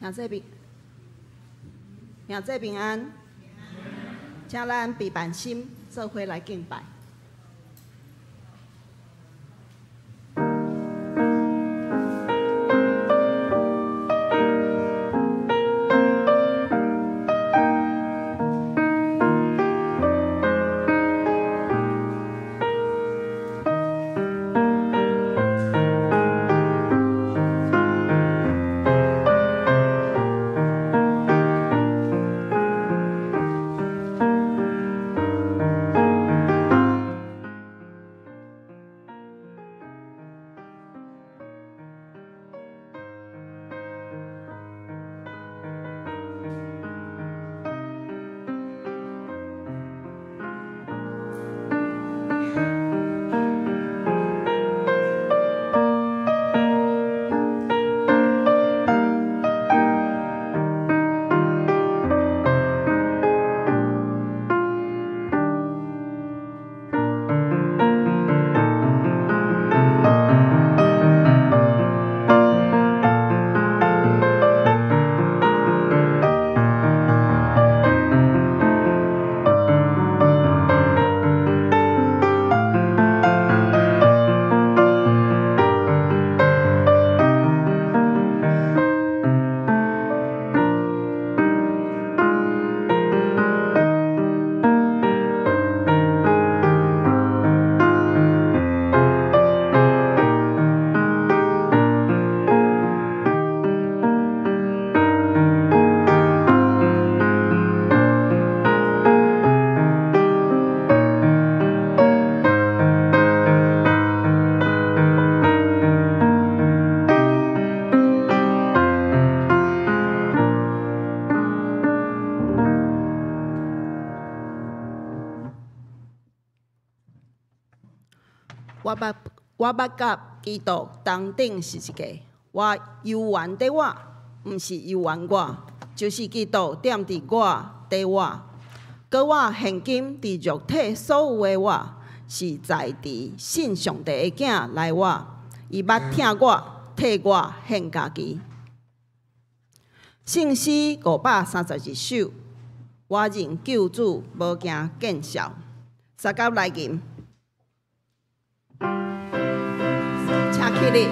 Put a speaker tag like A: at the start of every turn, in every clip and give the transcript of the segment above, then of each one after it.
A: 兄弟平安，请咱备万心，做伙来敬拜。我捌甲基督同等是一个，我游玩伫我，毋是游玩我，就是基督踮伫我伫我，搁我现今伫肉体所有的我，是在伫信上帝的囝来我，伊捌听我，替我献家己。圣诗531首，我认救主无惊见笑，三甲来吟。请起立。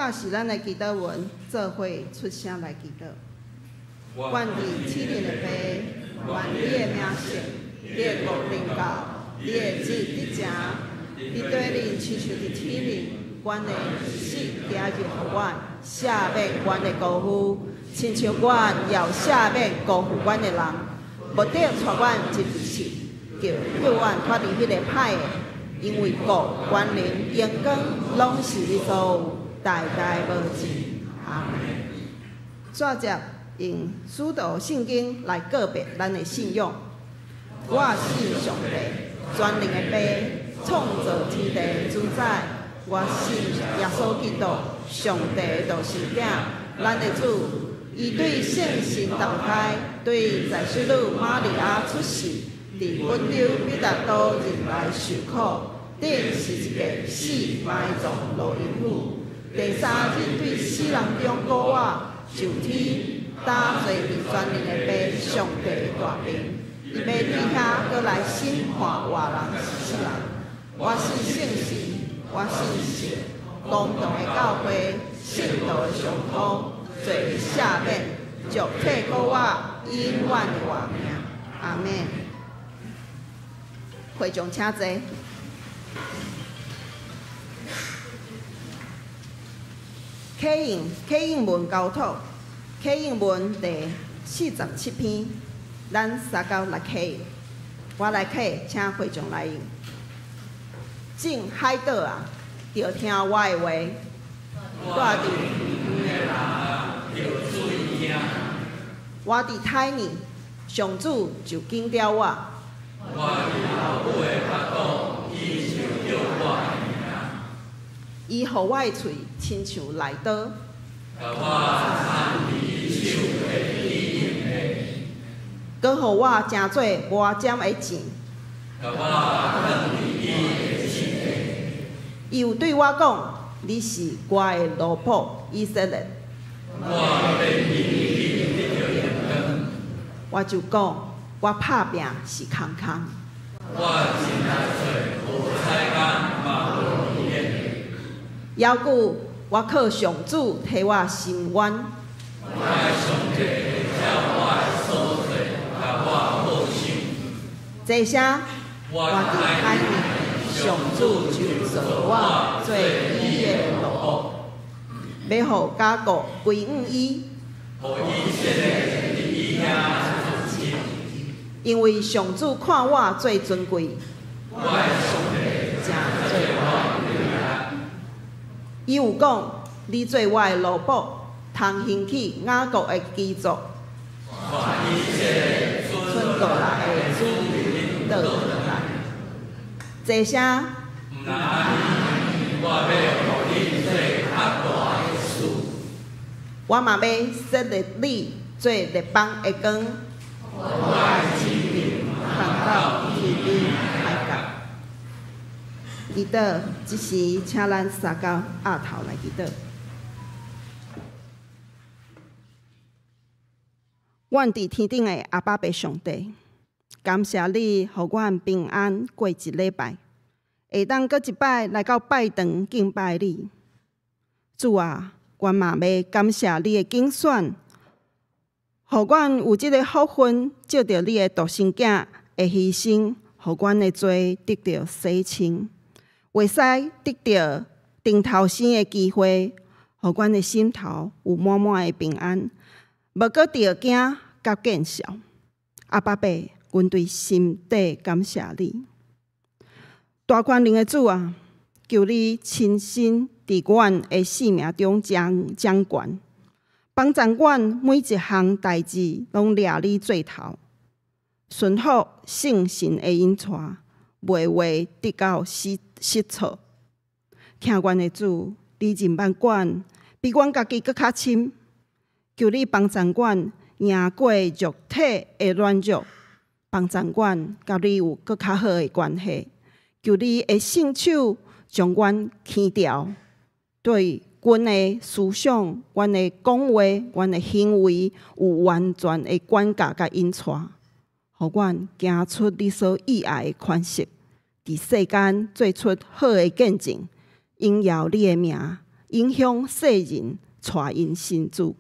A: 我是咱的祈祷文，做伙出声来祈祷。愿伫天顶的爸，愿你的名圣，你的国临到，你的旨得成，你对恁亲像伫天顶，阮的日今日予阮，赦免阮的辜负，亲像阮也赦免辜负阮的人，无得带阮入地狱，叫阮脱离迄个歹的，因为国、权能、荣光，拢是你所有，代代无尽。阿门。接着用使徒圣经来告别咱的信仰。我信上帝，全能的爸，创造天地的主宰。我信耶稣基督，上帝的独生子，咱的主。伊对圣神投胎，对在水女玛利亚出世，伫温州彼得岛人来受苦，顶十字架死埋葬落阴府。第三日对死人中告我上天，打坐伫全能的爸上帝的大名。伊要伫遐搁来审判活人死人。我信圣神，我信神，公道的教会，圣道的上通。罪赦免，足体告我永远的活命。阿门。会众请坐。启应文交托，启应文第47篇，咱3到6启，我来启，请会众来用。正海岛啊，着听我的话，住伫远的人。我伫胎年，上主就拣了我。我伫老母的腹肚，伊就叫我的名。伊予我的喙亲像来刀，甲我插伫手的利刃内。佮予我成做无尖的剑，甲我放伫伊的心内。伊有对我讲：“你是我的奴仆以色列。”我就讲，我拍拼是空空。我真来做无彩工嘛无意的。犹古我靠上主替我伸冤。我的上帝照我的所做，甲我好想。这声我伫海面，上主就做我做伊的奴仆。要互雅各归向伊，因为上主看我最尊贵，我的上帝真做我贵。伊有讲，你做我的奴仆，通兴起雅各的基座，传伊这村过来的子民倒来。这声，我要互你做较大。我嘛要设立你做列邦的光，我的子民看到天边海角。祈祷，即时请咱3到压头来祈祷。阮伫天顶的阿爸爸上帝，感谢你，互阮平安过一礼拜，会当搁一摆来到拜堂敬拜你。主啊！阮嘛要感谢你的拣选，互阮有即个福分，借着你的独生子的牺牲，互阮的罪得到洗清，会使得到顶头生的机会，互阮的心头有满满的平安，无搁着惊甲见笑。阿爸爸，阮对心底感谢你，大权能的主啊！求你亲身伫阮的生命中掌权，帮助阮每一项代志拢掠你做头，顺服圣神的引带，袂话得到失错。请阮的主，你认办阮，比阮家己搁较深。求你帮助阮赢过肉体的软弱，帮助阮甲你有搁较好的关系。求你的圣手。将阮牵调，对阮的思想、阮的讲话、阮的行为有完全的管教甲引带，互阮行出你所喜爱的款式，伫世间做出好的见证，荣耀你的名，影响世人，带因信主。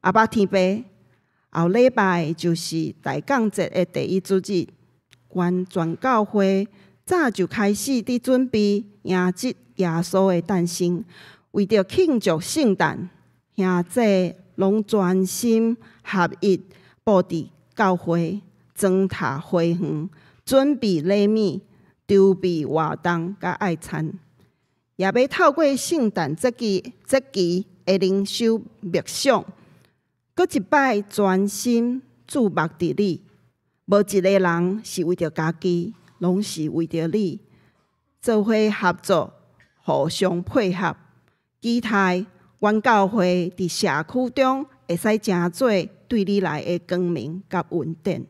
A: 阿爸天父，后礼拜就是大降节的第一主日，原全教会早就开始伫准备迎接耶稣的诞生，为着庆祝圣诞，兄弟拢专心合一，布置教会，装塔花园，准备礼物，筹备活动甲爱餐，也要透过圣诞节期的灵修默想，搁一摆专心注目伫你。无一个人是为着家己，拢是为着你。做伙合作，互相配合，期待阮教会伫社区中会使成做对你来的光明甲稳定。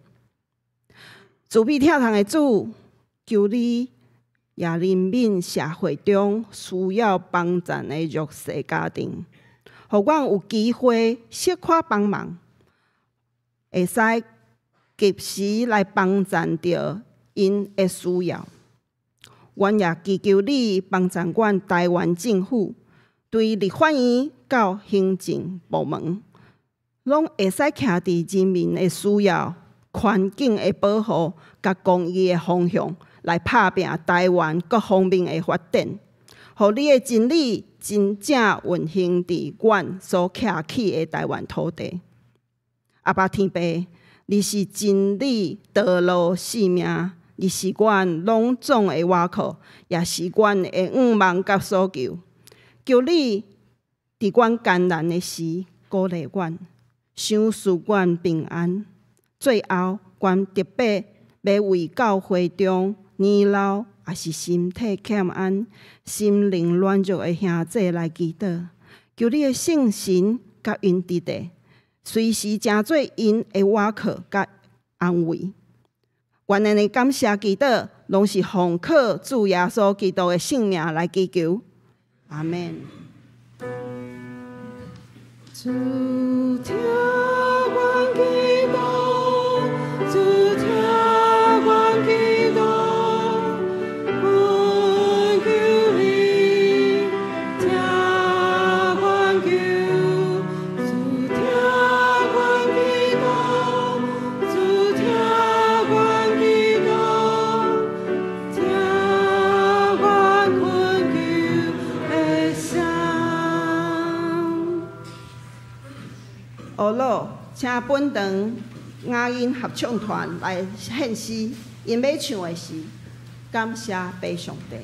A: 慈悲疼痛的主，求你也怜悯社会中需要帮助的弱势家庭，互阮有机会小可帮忙，会使及时来帮助着因的需要。阮也祈求你帮助阮台湾政府，对立法院到行政部门，拢会使徛伫人民的需要、环境的保护、甲公益的方向来拍拼台湾各方面的发展，互你的真理真正运行伫阮所徛起的台湾土地。阿爸天父，你是真理、道路、生命，你是阮拢总的倚靠，也是阮的仰望甲所求。求你伫阮艰难的时鼓励阮，赏赐阮平安。最后，阮特别要为教会中年老也是身体欠安、心灵软弱的兄弟来祈祷，求你的圣神甲因伫地，随时成做因的倚靠甲安慰。愿安尼感谢祈祷，拢是奉靠主耶稣基督的圣名来祈求。阿门。主听阮祈祷，主听阮祈祷，阮求你听阮求，主听阮祈祷，主听阮祈祷，听阮困求的声。学老，请本堂雅音合唱团来献诗，因要唱的是《感谢父上帝》。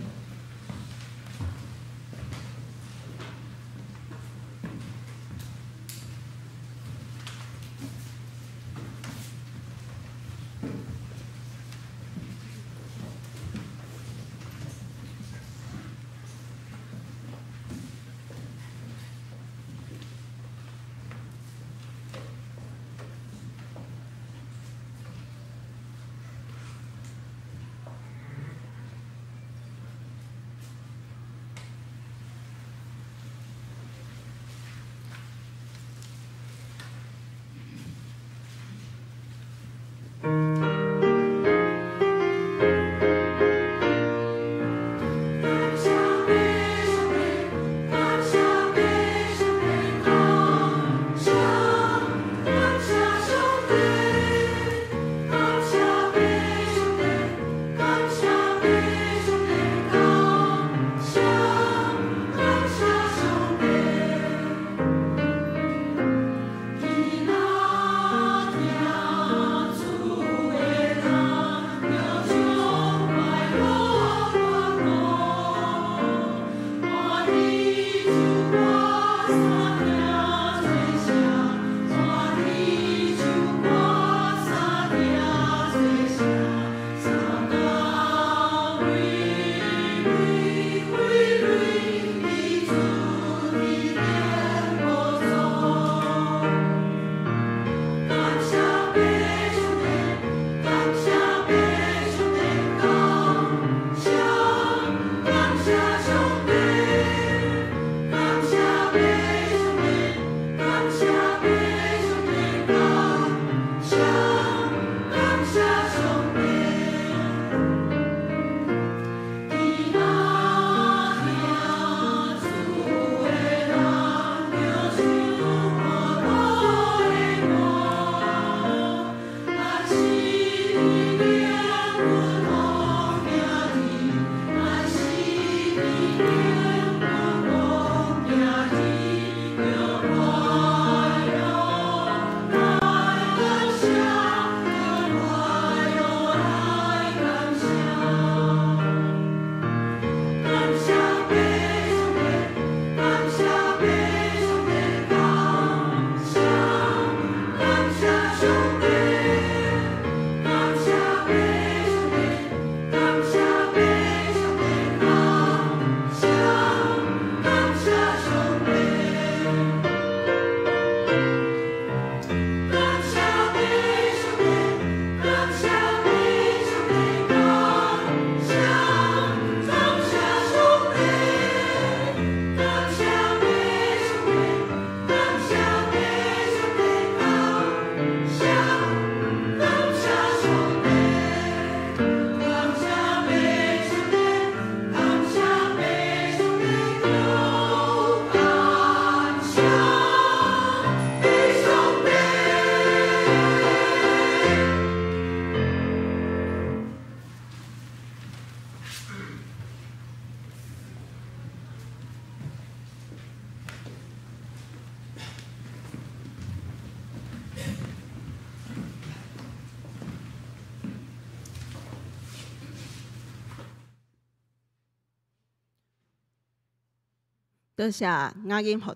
A: 多谢雅音合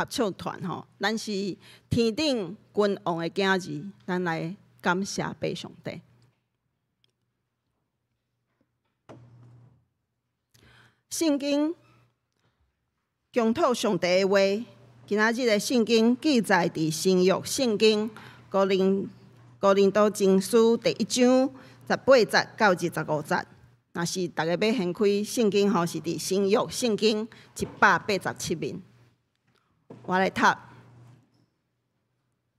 A: 唱团吼，咱是天顶君王的囝儿，咱来感谢爸上帝。圣经强讨上帝的话，今仔日的圣经记载伫新约圣经哥林多前书第1章18节到25节。若是大家要掀开圣经吼，是伫新约圣经187面。我来读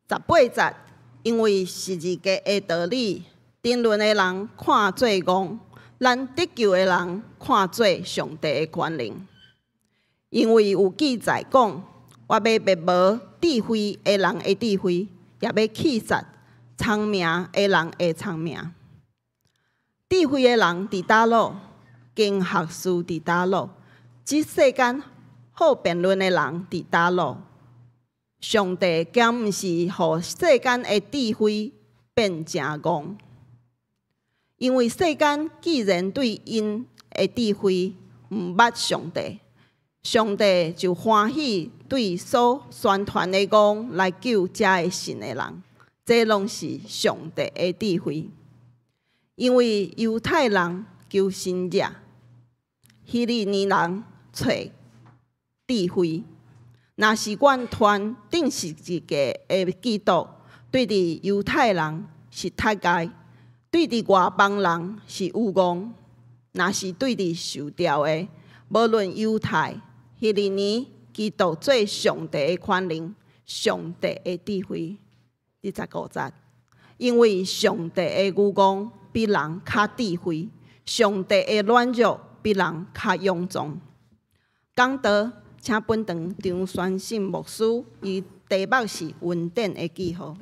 A: 18节，因为十字架的道理，定论的人看做戆，咱得救的人看做上帝的权能。因为有记载讲，我要灭无智慧的人的智慧，也要弃杀聪明的人的聪明。智慧的人伫倒落，经学士伫倒落，即世间好辩论的人伫倒落。上帝兼毋是互世间的智慧变诚戆，因为世间既然对因的智慧毋捌上帝，上帝就欢喜对所宣传的戆来救遮会信的人，这拢是上帝的智慧。因为犹太人求神热，希利尼人找智慧。若是阮传顶十字架的基督，对伫犹太人是脱界，对伫外邦人是有戆。若是对伫受召的，无论犹太、希利尼，基督做上帝的权能，上帝的智慧。25节，因为上帝的牛戆比人较智慧，上帝的软弱比人较勇壮。讲道，请本堂张宣信牧师以题目是恩典的记号。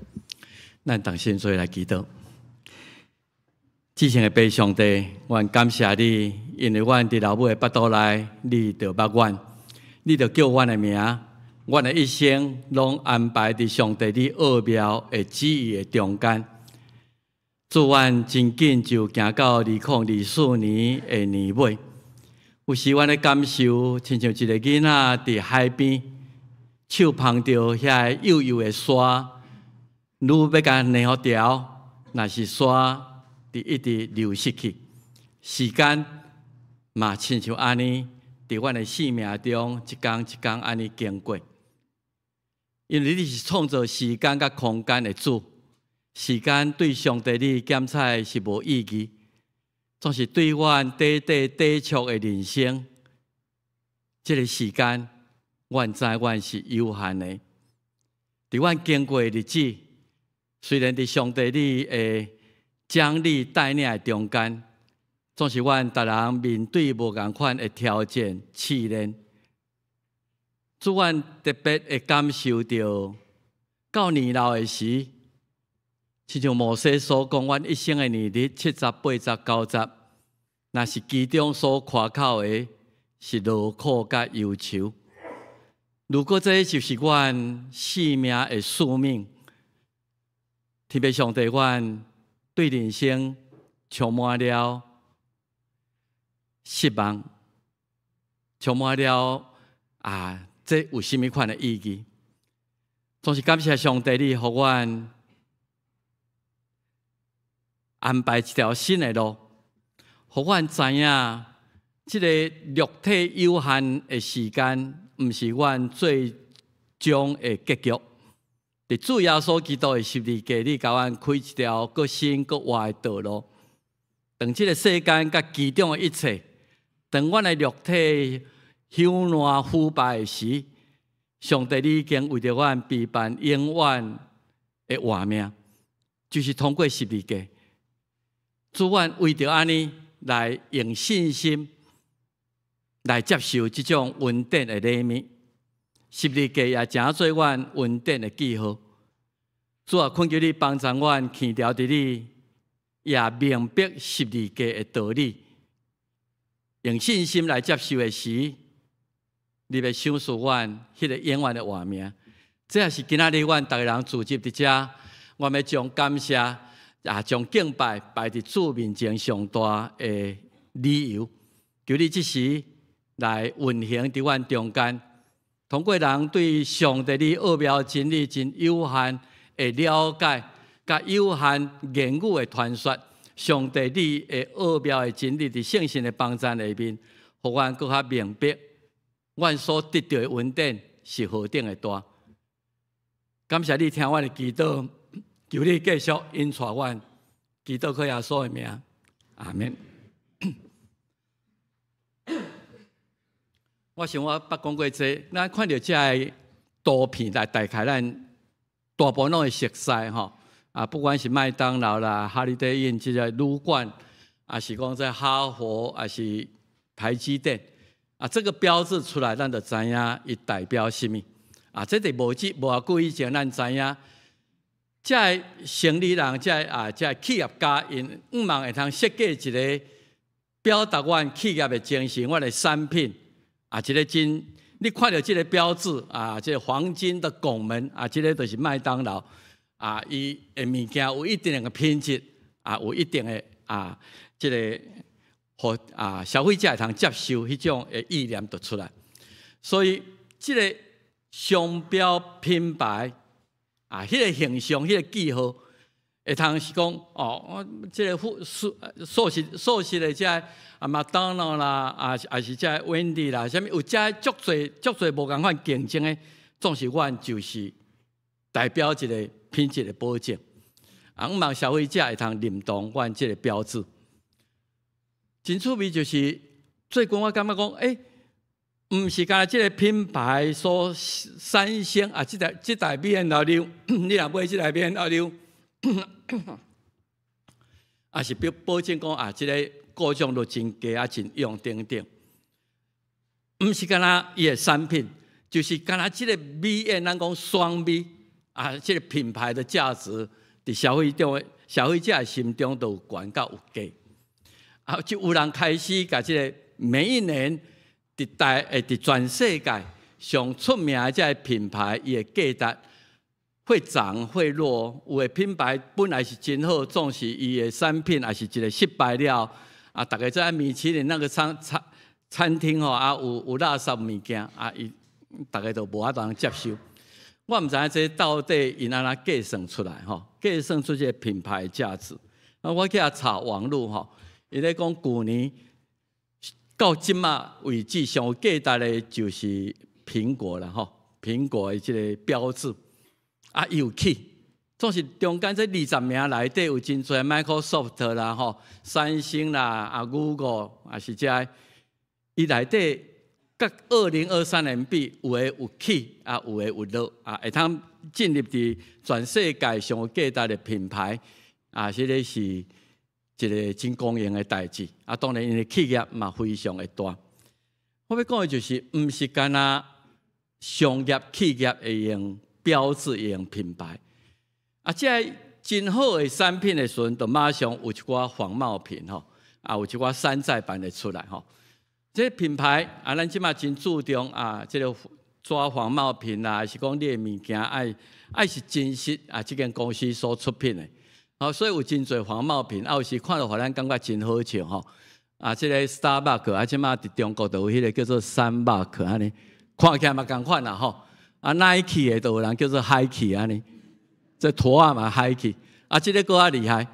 B: 咱同心做来祈祷。至圣的爸上帝，阮感谢你，因为阮伫老母的腹肚内，你就捌阮，你就叫阮的名，阮的一生拢安排伫上帝你奥妙的旨意的中间。祝阮真紧就行到2024年的年尾。有时阮的感受，亲像一个囡仔伫海边，手碰到遐幼幼的沙，愈要甲捏好调，若是沙伫一直流失去，时间嘛亲像安尼，伫阮的生命中一天一天安尼经过。因为你是创造时间甲空间的主。时间对上帝你检测是无意义，总是对阮抵触的人生，这个时间，阮知阮是有限的。伫阮经过的日子，虽然伫上帝你的奖励带领的中间，总是阮逐人面对无同款的挑战试炼。主，阮特别会感受到，到年老的时。亲像摩西所讲，阮一生的年日70、80、90，若是其中所夸口的是劳苦甲忧愁。如果这就是阮生命的使命，特别上帝，阮对人生充满了失望，充满了这有甚物款的意义？总是感谢上帝，你互阮。安排一条新的路，互阮知影，即个肉体有限的时间，毋是阮最终的结局。伫主耶稣基督的十字架，你甲阮开一条搁新搁活的道路。当即个世间甲其中的一切，当阮的肉体朽烂腐败时，上帝你已经为着阮备办永远的活命，就是通过十字架。主，阮为着安尼来用信心来接受这种恩典的礼物，十字架也成做阮恩典的记号。主啊，恳求你帮助阮去调伫你，也明白十字架的道理，用信心来接受的时，你要赏赐阮迄个永远的活命。这也是今仔日阮逐个人聚集伫遮，我要将感谢。将敬拜摆伫主面前上大的理由，求你即时来运行伫阮中间，通过人对上帝的奥妙真理真有限的了解，甲有限言语的传说，上帝你的奥妙的真理伫圣神的帮助下面，互阮更较明白，阮所得到的恩典是何等的大。感谢你听阮的祈祷，求你继续引带阮，祈祷靠耶稣的名，阿免。我想我捌讲过这，咱看到这个图片来大概咱大部分拢会熟悉吼。啊，不管是麦当劳啦、哈利迪印这个旅馆，啊是讲在哈佛，啊是台积电，啊这个标志出来，咱就知影伊代表什么。啊，这伫无偌久以前，咱知影，这生理人，这企业家因毋茫会通设计一个表达阮企业的精神，阮的产品。啊，一个真，你看到这个标志啊，这个黄金的拱门啊，这个就是麦当劳啊，伊的物件有一定的品质啊，有一定的啊，这个互啊消费者会通接受迄种的意念就出来。所以，这个商标品牌啊，迄个形象、迄个记号，会通是讲哦，这个素食的这啊麦当劳啦，啊是这温迪啦，啥物有这足侪无共款竞争的，总是阮就是代表一个品质的保证。啊，毋茫消费者会通认同阮这个标志。真趣味就是最近我感觉讲，毋是干这个品牌所产生啊，这台 BMW， 你若买这台 BMW。啊，是保证讲啊，这个故障率真低啊，真用等等。毋是干那伊的产品，就是干那这个美的，咱讲双美啊，这个品牌的价值，伫消费者的心中都有悬到有低。啊，就有人开始甲这个每一年伫全世界上出名的这个品牌，伊的价值。会涨会落，有的品牌本来是真好，总是伊的产品也是一个失败了。啊，大家在米其林那个餐厅吼，啊有垃圾物件，啊伊大家都无法度接受。我毋知影这到底因安怎计算出来吼，计算出这个品牌价值。啊，我去查网络吼，伊咧讲旧年到即马为止上有价值的就是苹果啦吼，苹果的这个标志。啊，有去，总是中间这20名内底有真侪 Microsoft 啦、吼、三星啦、啊 Google 啊是遮，伊内底甲2023年比，有诶有起，啊有诶有落，啊会通进入伫全世界上有价值的品牌，啊，这个是一个真公平的代志。啊，当然因为企业嘛非常的大。我要讲的就是，毋是干那商业企业会用。标志用品牌，啊，这真好的产品的时阵，就马上有一寡仿冒品吼，啊，有一寡山寨版的出来吼。这品牌啊，咱即马真注重啊，这个抓仿冒品啦，是讲你的物件爱是真实啊，这间公司所出品的，好，所以有真侪仿冒品，啊，有时看到互咱感觉真好笑吼。啊，这个 Starbucks 啊，即马伫中国都有迄个叫做3Bucks安尼，看起来嘛共款啦吼。啊 ，Nike 的都有人叫做 Hike 安尼，这拖啊嘛 Hike， 啊，这个更加厉害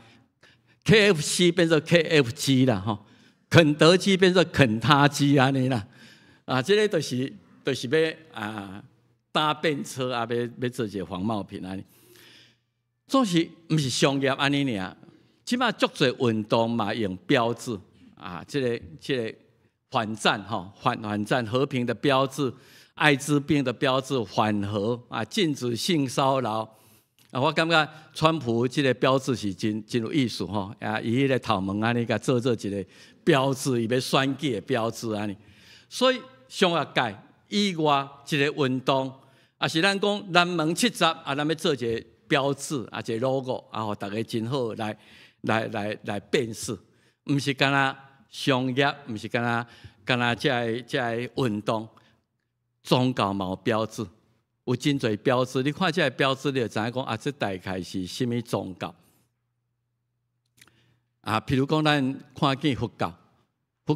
B: ，KFC 变成 KFG 啦吼，肯德基变成肯他基安尼啦，啊，这个就是要啊搭便车啊，要做一个仿冒品安尼，总是毋是商业安尼尔，即马足侪运动嘛用标志啊，这个反战吼，反战和平的标志。艾滋病的标志缓和啊，禁止性骚扰啊，我感觉川普这个标志是真有意思吼啊，伊迄个头毛安尼甲做一个标志，伊要选举的标志安尼。所以商业界以外一个运动，啊是咱讲南门70啊，咱要做一个标志啊，一个 logo 啊，互大家真好来辨识，毋是干那商业，毋是干那这运动。宗教嘛有标志，有真侪标志。你看这个标志，你就知影讲啊，这大概是什么宗教啊？譬如讲，咱看见佛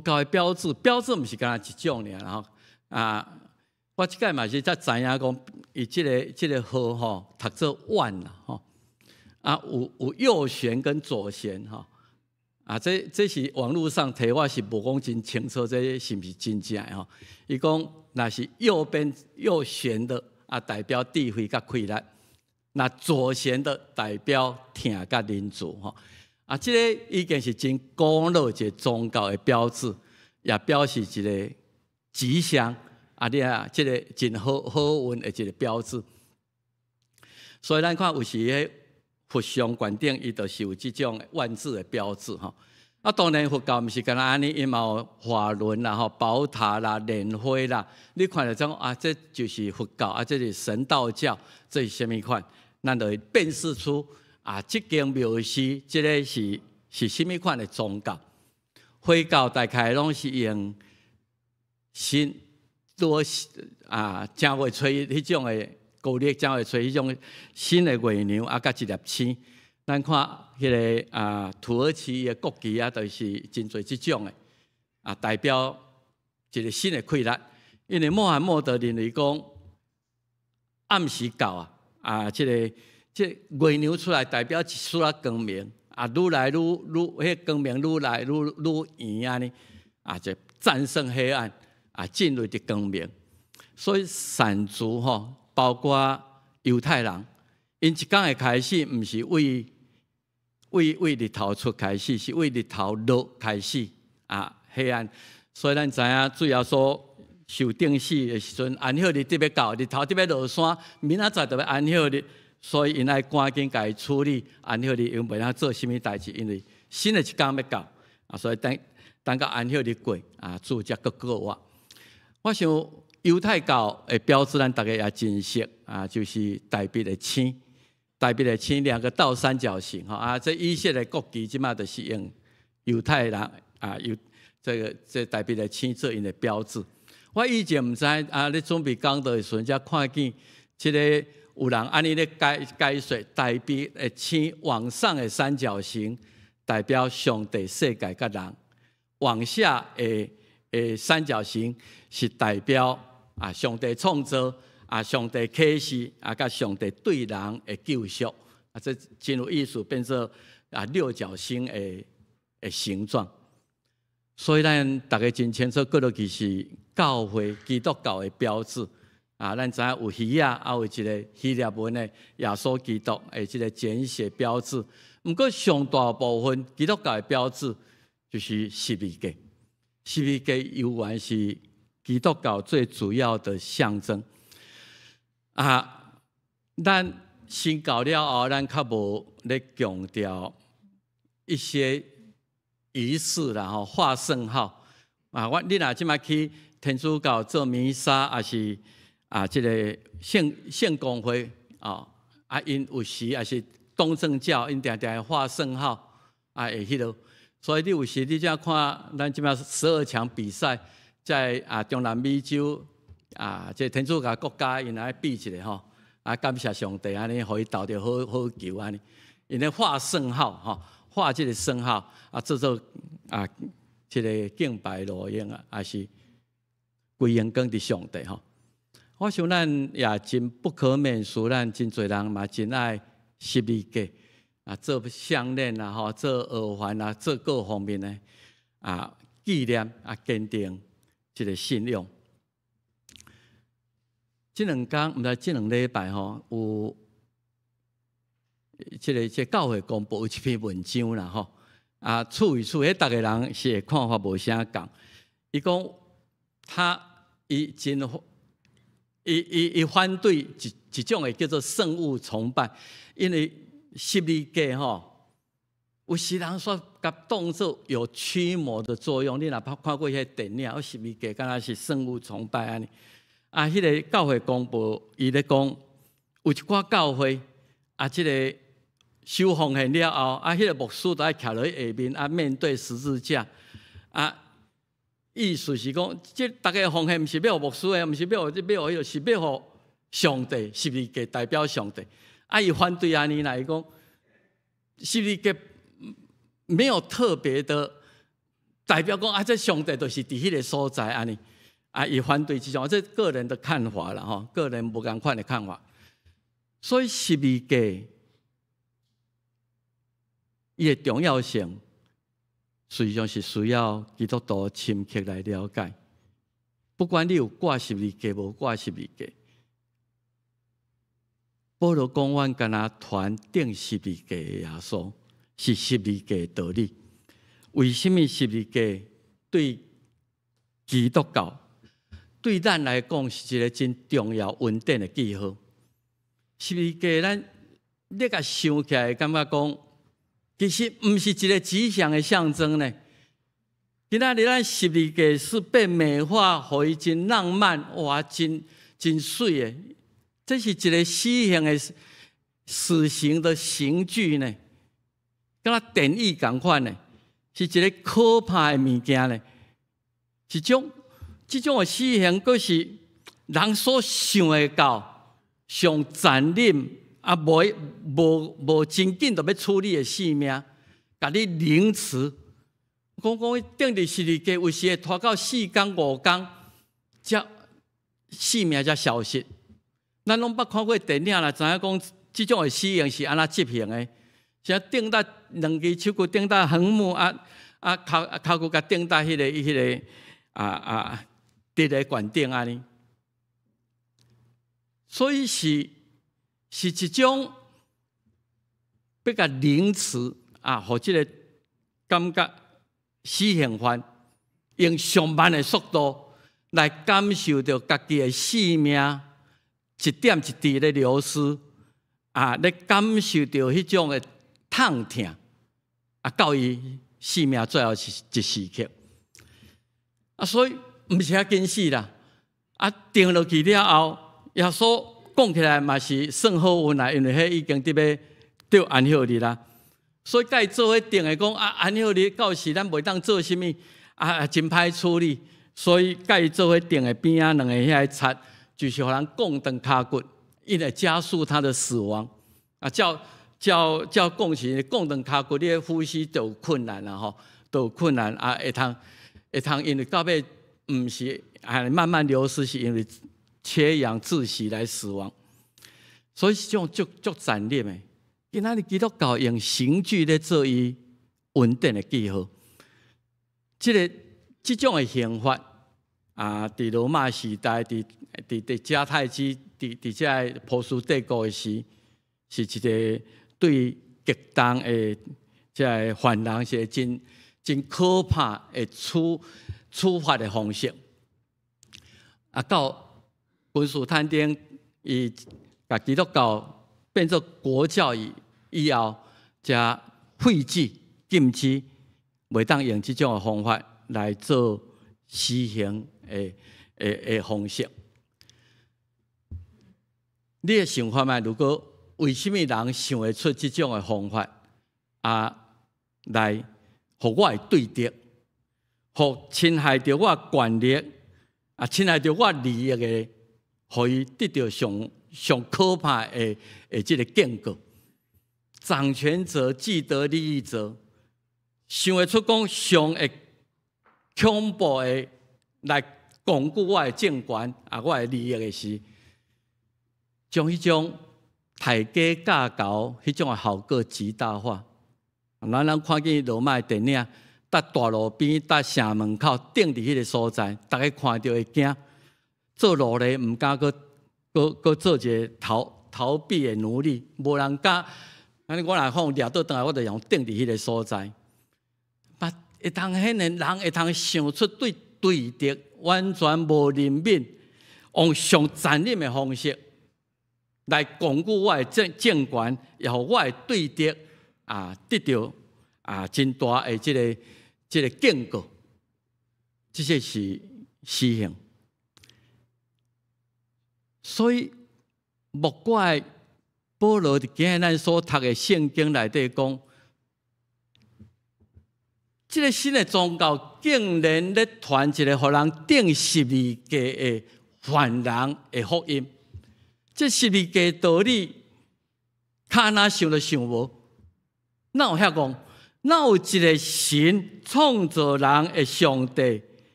B: 教的标志，标志毋是干那一种尔，然后啊，我即摆嘛是才知影讲，伊即个号吼，读做腕啦吼，啊有右旋跟左旋吼，啊这是网络上提，我是无讲真清楚，这是毋是真正的吼？伊讲若是右边右旋的啊，代表智慧甲快乐；那左旋的代表疼甲忍住吼。啊，即个已经是真古老一个宗教的标志，也表示一个吉祥。啊，你啊，即个真好运的一个标志。所以咱看有时迄佛像观顶，伊就是有即种万字的标志吼。啊，当然佛教毋是干那安尼，伊嘛有华轮啦、吼宝塔啦、莲花啦。你看到种啊，这就是佛教啊，这是神道教，这是虾米款？咱就会辨识出啊，即间庙寺，即个是虾米款的宗教？佛教大概拢是用新。多啊，正月初迄种的古历，正月初迄种新的月娘啊，甲一粒星，咱看迄个啊，土耳其的国旗啊，都是真侪即种的啊，代表一个新的快乐。因为穆罕默德认为讲，暗时到即月娘出来，代表一束啊光明啊，愈来愈迄光明愈来愈圆安尼啊，就战胜黑暗。啊，进入的光明，所以闪族吼，包括犹太人，因一天的开始，毋是为日头出开始，是为日头落开始啊，黑暗。所以咱知影，主要说受定死的时阵，安息日得要到，日头得要落山，明仔载就要安息日，所以因爱赶紧家处理安息日，因袂当做啥物代志，因为新的一天要到啊，所以等到安息日过啊，主才搁过活。我想犹太教的标志，咱大家也真熟啊，就是大笔的星，大笔的星两个倒三角形哈啊，这以色列国旗即马就是用犹太人啊，这大笔的星做因的标志。我以前毋知啊，咧准备讲道的时阵，才看见即个有人安尼咧解说大笔的星往上的三角形代表上帝、世界甲人，往下三角形是代表啊上帝创造啊上帝启示啊甲上帝对人的救赎啊，这真有意思，变做啊六角星的形状。所以咱大家真清楚，过落去是教会基督教的标志啊。咱知影有鱼啊，还有一个希腊文的耶稣基督的这个简写标志。不过上大部分基督教的标志就是十字架。十字架犹原是基督教最主要的象征啊！咱信教了后，咱较无咧强调一些仪式啦，吼画圣号啊！你若即摆去天主教做弥撒，还是啊，这个圣公会啊，因有时也是东正教，因定定画圣号啊，会迄落。所以你有时你只看咱即摆12强比赛，在啊中南美洲啊，这天主教国家因来比一下吼，啊感谢上帝安尼，互伊投着好球安尼，因咧画圣号吼，画这个圣号啊，做啊这个敬拜路用啊，还是归荣光伫上帝吼。我想咱也真不可免俗，咱真侪人嘛真爱十字架。啊，做项链啦，吼，做耳环啦，做各方面的啊纪念啊，坚定这个信用。这两天，毋知这两礼拜吼，有这教会公布有一篇文章啦，吼啊，处于处，迄逐个人是看法无啥共。伊讲伊反对一种的叫做圣物崇拜，因为十字架吼，有时人说甲当作有驱魔的作用。你若看过迄电影，十字架敢若是圣物崇拜安尼。啊，迄个教会公布，伊咧讲有一寡教会啊，即个收奉献了后，啊，迄个牧师都爱徛落去下面啊，面对十字架啊。意思是讲，即大家奉献毋是要互牧师的，毋是要互迄个，是要互上帝。十字架代表上帝。啊，伊反对安尼来讲，十字架没有特别的代表讲啊，这上帝就是伫迄个所在安尼伊反对这种，这个人的看法啦吼，个人无共款的看法。所以十字架伊的重要性，实际上是需要基督徒深刻来了解。不管你有挂十字架无挂十字架，保罗讲阮敢若传顶十字架的耶稣，是十字架的道理。为什么十字架对基督教？对咱来讲是一个真重要稳定的记号。十字架，咱你甲想起来，感觉讲，其实毋是一个吉祥的象征呢。今仔日咱十字架是被美化，互伊真浪漫，哇，真水的。这是一个死刑的死刑的刑具呢，敢若电影共款呢，是一个可怕的物件呢，是这种的死刑，佫是人所想会到上残忍啊，无真紧就要处理的性命，甲你凌迟。讲顶伫十字架，有时会拖到4天5天，才性命才消失。咱拢捌看过电影啦，知影讲这种的死刑是安怎执行的？是顶搭2支手骨顶搭横木骹骨甲顶搭迄个伫咧悬顶安尼，所以是一种要甲凌迟互即个感觉死刑犯用上慢的速度来感受到家己的性命一点一滴咧流失咧感受到迄种的痛痛到伊性命最后一时刻所以。毋是遐紧死啦，定落去了后，耶稣讲起来嘛是算好运啦，因为迄已经伫要着安息日啦。所以甲伊做迄定的讲安息日到时咱袂当做啥物真歹处理，所以甲伊做迄定的边2个遐插，就是互人讲断骹骨，因会加速他的死亡照讲是讲断骹骨，你的呼吸就有困难啦吼，都有困难会通因为到尾。毋是慢慢流失，是因为缺氧窒息来死亡，所以是种足残忍的。今仔日基督教用刑具咧做伊稳定的记号。这种的刑法伫罗马时代，伫迦太基，伫这波斯帝国的时，是一个对极端的这犯人是真可怕的处罚的方式到君士坦丁，伊把基督教变作国教以后，才废止禁止，袂当用这种的方法来做死刑的方式。你的想法嘛？如果为什么人想会出这种的方法来互我的对敌？互侵害到我权力侵害到我利益的，互伊得到上可怕的这个结果。掌权者既得利益者，想会出讲上会恐怖的来巩固我的政权我的利益的是，将迄种抬价价高迄种的效果极大化。咱看见罗马的电影。搭大路边，搭城门口，顶伫迄个所在，大家看到会惊，做奴隶毋敢搁做一个逃避的奴隶，无人敢。我若讲掠倒转来，我就用顶伫迄个所在。会通迄个人会通想出对敌完全无怜悯，用上残忍的方式来巩固我的政权，然后我的对敌得到真大的这个结果，这些是死刑。所以莫怪保罗伫今日咱所读的圣经内底讲，这个新的宗教竟然咧传一个互人顶十字架的犯人的福音。这十字架道理，卡哪想都想无，哪有遐讲？哪有一个神创造人的上帝，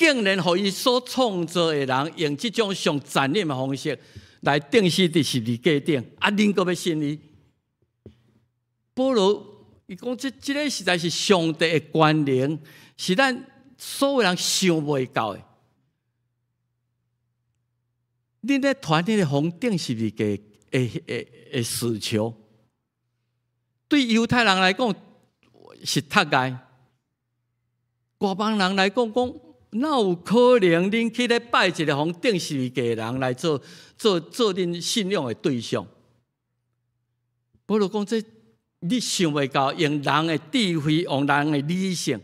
B: 竟然互伊所创造的人用这种上残忍的方式来钉死伫十字架顶，恁阁要信伊？保罗伊讲，这个实在是上帝的权能，是咱所有人想袂到的。恁咧传迄个红顶十字架的事情，对犹太人来讲是脱界，外邦人来讲哪有可能恁去咧拜一个红顶十字架的人来做恁信仰的对象？保罗讲，这你想袂到，用人的智慧，用人的理性，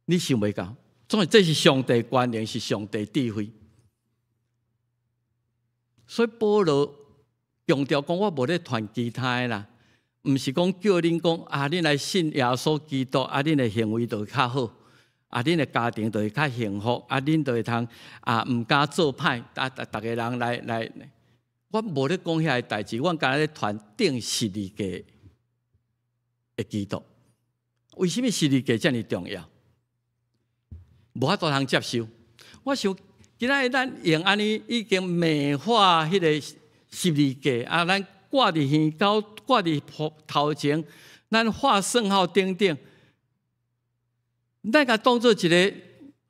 B: 你想袂到。总之，这是上帝权能，是上帝智慧。所以保罗强调讲，我无咧传其他的啦，毋是讲叫恁讲恁来信耶稣基督，恁的行为就会较好，恁的家庭就会较幸福，恁就会通毋敢做歹，逐个人来。我无咧讲遐个代志，我敢咧传顶十字架的基督。为什么十字架遮尔重要？无法度通接受。我想今仔日咱用安尼已经美化迄个十字架咱挂伫耳高，挂伫头前，咱画圣号顶顶，咱甲当做一个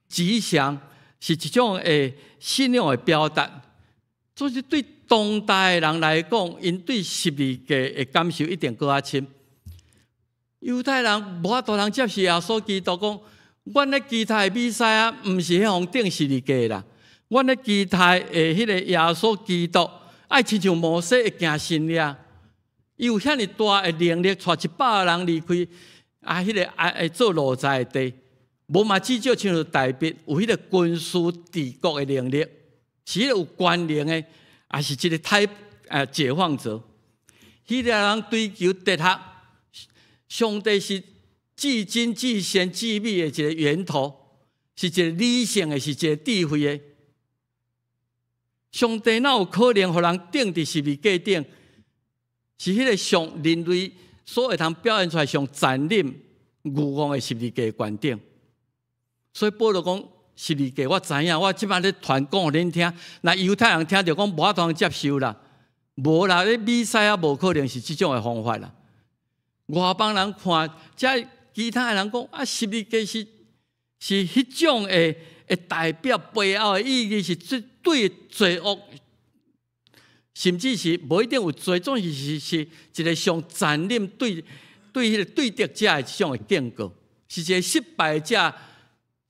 B: 吉祥，是一种信仰的表达。所以对当代的人来讲，因对十字架的感受一定搁较深。犹太人无法度通接受耶稣基督讲，阮咧期待的弥赛亚毋是迄红顶十字架啦，阮咧期待的迄个耶稣基督，爱亲像摩西会行神了，伊有遐尼大的能力，带100人离开迄个做奴才的地，无嘛至少像大卫有迄个军事治国的能力。是迄个有权能的，也是一个解放者。迄个人追求哲学，上帝是至真、至善、至美的一个源头，是一个理性的，是一个智慧的。上帝哪有可能互人钉伫十字架顶？是迄个上人类所会通表现出来上残忍、愚妄的十字架观点。所以保罗讲，十字架，我知影，我即摆咧传讲互恁听。那犹太人听着讲，无法度接受啦，无啦，咧弥赛亚无可能是即种的方法啦。外邦人看，遮其他的人讲十字架是迄种会代表背后的意义是对罪恶，甚至是无一定有罪，总是一个上残忍对迄个对敌者的即种的警告，是一个失败者。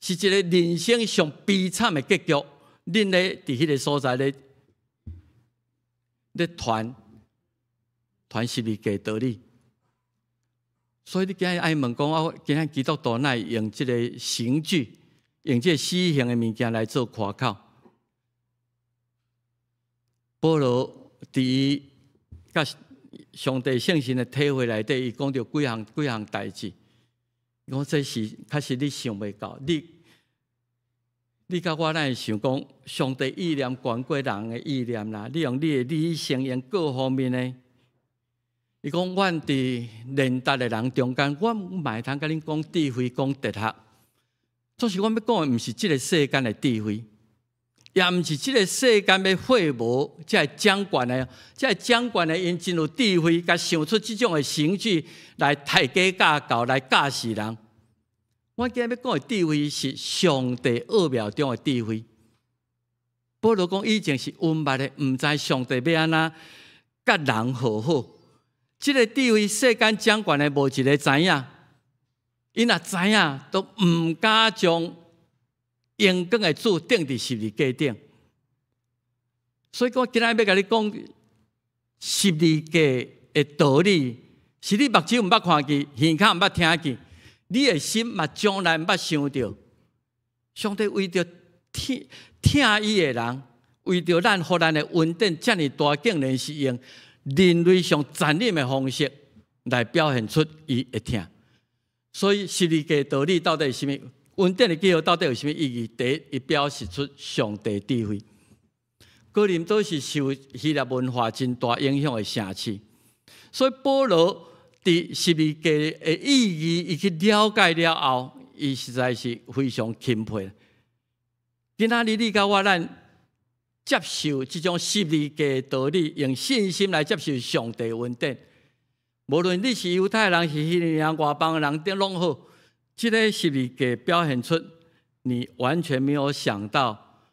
B: 是一个人生上悲惨的结局。恁咧伫迄个所在咧传十字架道理，所以你今日爱问讲，我今日基督徒乃用即个刑具，用即个死刑的物件来做夸口。保罗伫甲上帝圣神的体会内底，伊讲到几项代志。我这是确实你想袂到，你甲我咱会想讲，上帝意念悬过人的意念啦。你用你的理性，用各方面的。伊讲，阮伫连达的人中间，我嘛会通甲恁讲智慧，讲哲学。总是我要讲的，毋是即个世间的智慧，也毋是即个世间的会无，即个掌权的，即个掌权的因真有智慧，甲想出即种的刑具来抬价架构，来教死人。我今日要讲的智慧是上帝奥妙中的智慧。保罗讲以前是昏昧的，毋知上帝要安怎甲人和好。即个智慧世间掌权的无一个知影，因若知影都毋敢将阳光的主钉伫十字架顶。所以我今日要甲你讲十字架的道理，是你目睭毋捌看见，耳孔毋捌听见。你的心嘛，将来毋捌想到，上帝为着听伊的人，为着咱互咱的稳定，遮尔大，竟然是用人类上残忍的方式来表现出伊的听。所以十字架道理到底是甚么？稳定的记号到底有什么意义？第一，伊表示出上帝智慧。哥林多是受希腊文化真大影响的城市，所以保罗伫十字架的意义，伊去了解了后，伊实在是非常钦佩。今仔日你甲我咱接受这种十字架的道理，用信心来接受上帝的恩典。无论你是犹太人，是希腊人、外邦人，拢好，这个十字架表现出你完全没有想到，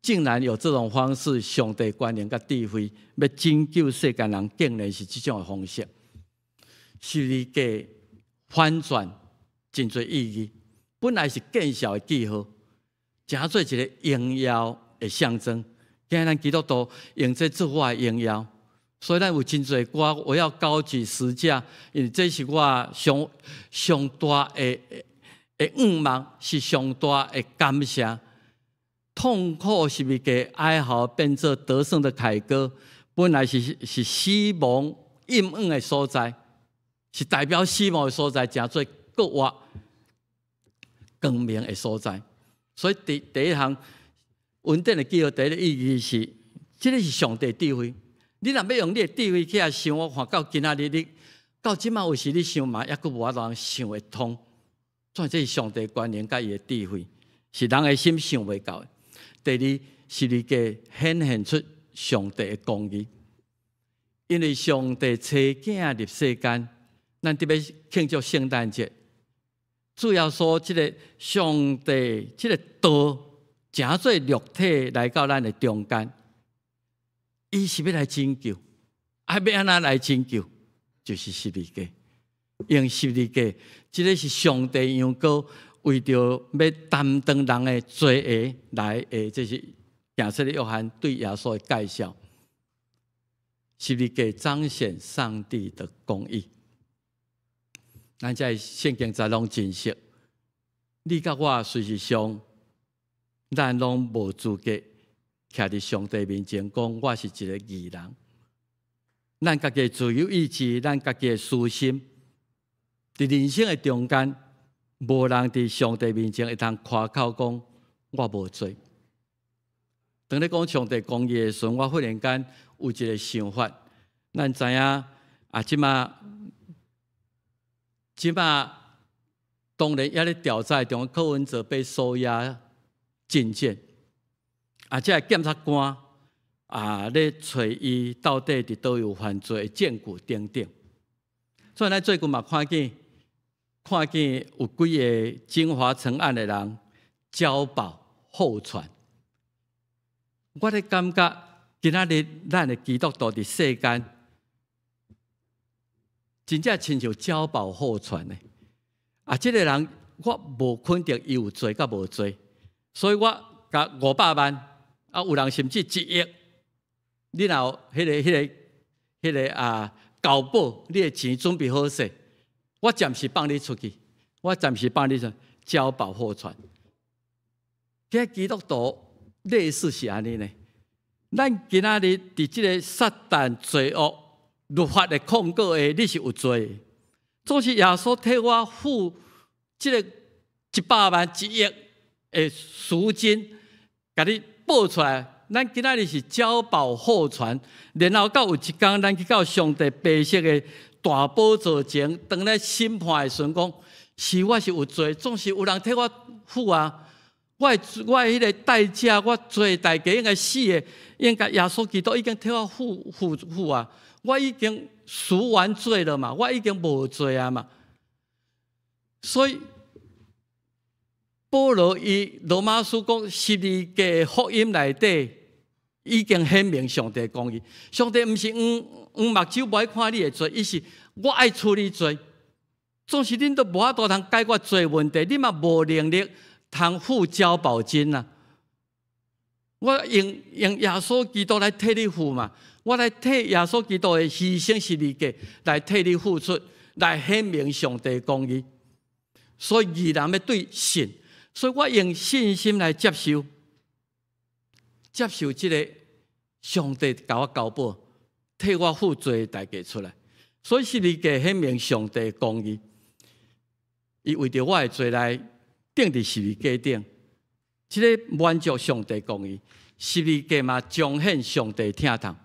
B: 竟然有这种方式，上帝观念甲智慧，要拯救世间人，竟然是这种的方式。十字架反转真侪意义，本来是见效的记号，诚做一个荣耀的象征。今日咱基督徒用这做我的荣耀，所以咱有真侪歌，我要高举十字架，因为这是我上大的愿望，是上大的感谢。痛苦十字架哀嚎变作得胜的凯歌，本来是死亡阴暗的所在。是代表死亡的所在，诚做国外光明的所在。所以第一项恩典的记号，第一个意义是，这个是上帝智慧。你若要用你的智慧去想，我看到今仔日你到即马有时你想嘛，抑佫无法度想会通。所以这是上帝观念甲伊的智慧，是人的心想袂到的。第二，十字架显现出上帝的公义，因为上帝找囝入世间。咱特别庆祝圣诞节，主要说这个上帝，这个道，诚做肉体来到咱的中间，伊是要来拯救，要安怎来拯救？就是十字架，用十字架，这个是上帝羊羔，为着要担当人的罪恶来这是假设的约翰对耶稣的介绍，十字架彰显上帝的公义。咱在圣经在拢真实，你甲我事实上，咱拢无资格徛伫上帝面前讲我是一个义人。咱家己的自由意志，咱家己的私心，伫人生的中间，无人伫上帝面前会通夸口讲我无罪。当你讲上帝公义的时候，我忽然间有一个想法，咱知影即马当然也咧调查中，柯文哲被收押禁见，这检察官咧找伊到底伫倒有犯罪证据等等。所以咱最近嘛看见有几个金华城案的人交保候传，我咧感觉今仔日咱的基督徒伫世间。真正亲像交保候传的，这个人我无肯定伊有罪甲无罪，所以我甲500万，有人甚至1亿，你若有迄个交保，你的钱准备好势，我暂时放你出去，交保候传。今基督徒类似是安尼呢？咱今仔日伫即个撒旦罪恶。律法的控告的，你是有罪的。总是耶稣替我付这个100万、1亿的赎金，甲你报出来。咱今仔日是交保候传，然后到有一天，咱去到上帝白色的大宝座前，当咧审判的时阵，讲是我是有罪，总是有人替我付啊。我迄个代价，我罪代价应该死的，应该耶稣基督已经替我付啊。我已经赎完罪了嘛，我已经无罪啊嘛。所以保罗伊罗马书讲十字架福音内底已经显明上帝公义。上帝毋是目睭不爱看你的罪，伊是我爱处理罪。总是恁都无法度通解决罪问题，你嘛无能力通付交保金啊。我用耶稣基督来替你付嘛。我来替耶稣基督的牺牲十字架来替你付出，来显明上帝公义。所以义人要对信，所以我用信心来接受这个上帝甲我交保，替我付罪的代价出来。所以十字架显明上帝公义，伊为着我的罪来钉伫十字架顶，这个满足上帝公义。十字架嘛彰显上帝疼痛。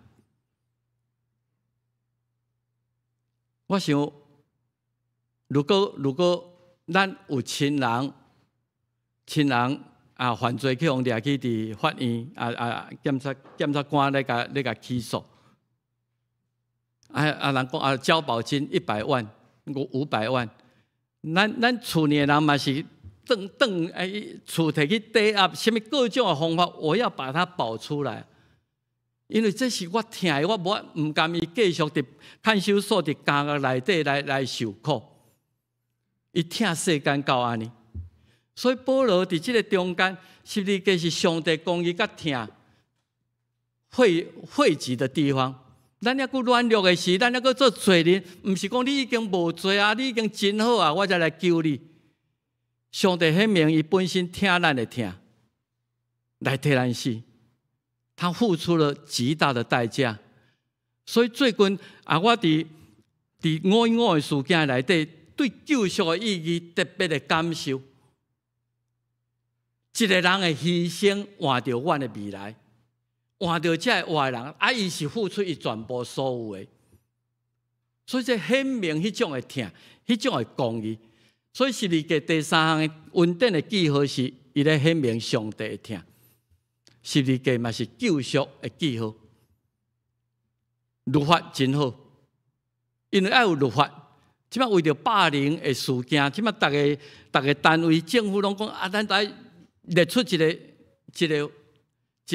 B: 我想，如果咱有亲人犯罪去互掠去伫法院检察官来甲起诉，人讲交保金100万，500万，咱厝里人嘛是厝摕去抵押，什么各种的方法，我要把它保出来，因为这是我听的，我唔甘伊继续伫看守所伫监狱内底来受苦，伊听世间到安尼。所以保罗伫即个中间，是不是是上帝公义甲听汇集的地方？咱还佫软弱的时，咱还佫做罪人，毋是讲你已经无罪啊，你已经真好啊，我才来救你。上帝显明伊本身听咱的听，来替咱死，他付出了极大的代价。所以最近我伫515的事件内底，对救赎的意义特别的感受。一个人的牺牲换着阮的未来，换着这个活人，伊是付出伊全部所有的，所以这显明迄种的疼，迄种的公义。所以十字架第3项的恩典的记号是，伊咧显明上帝的疼。十字架嘛是救赎的记号。律法真好，因为要有律法。即摆为着霸凌的事件，即摆大家单位政府拢讲咱来列出一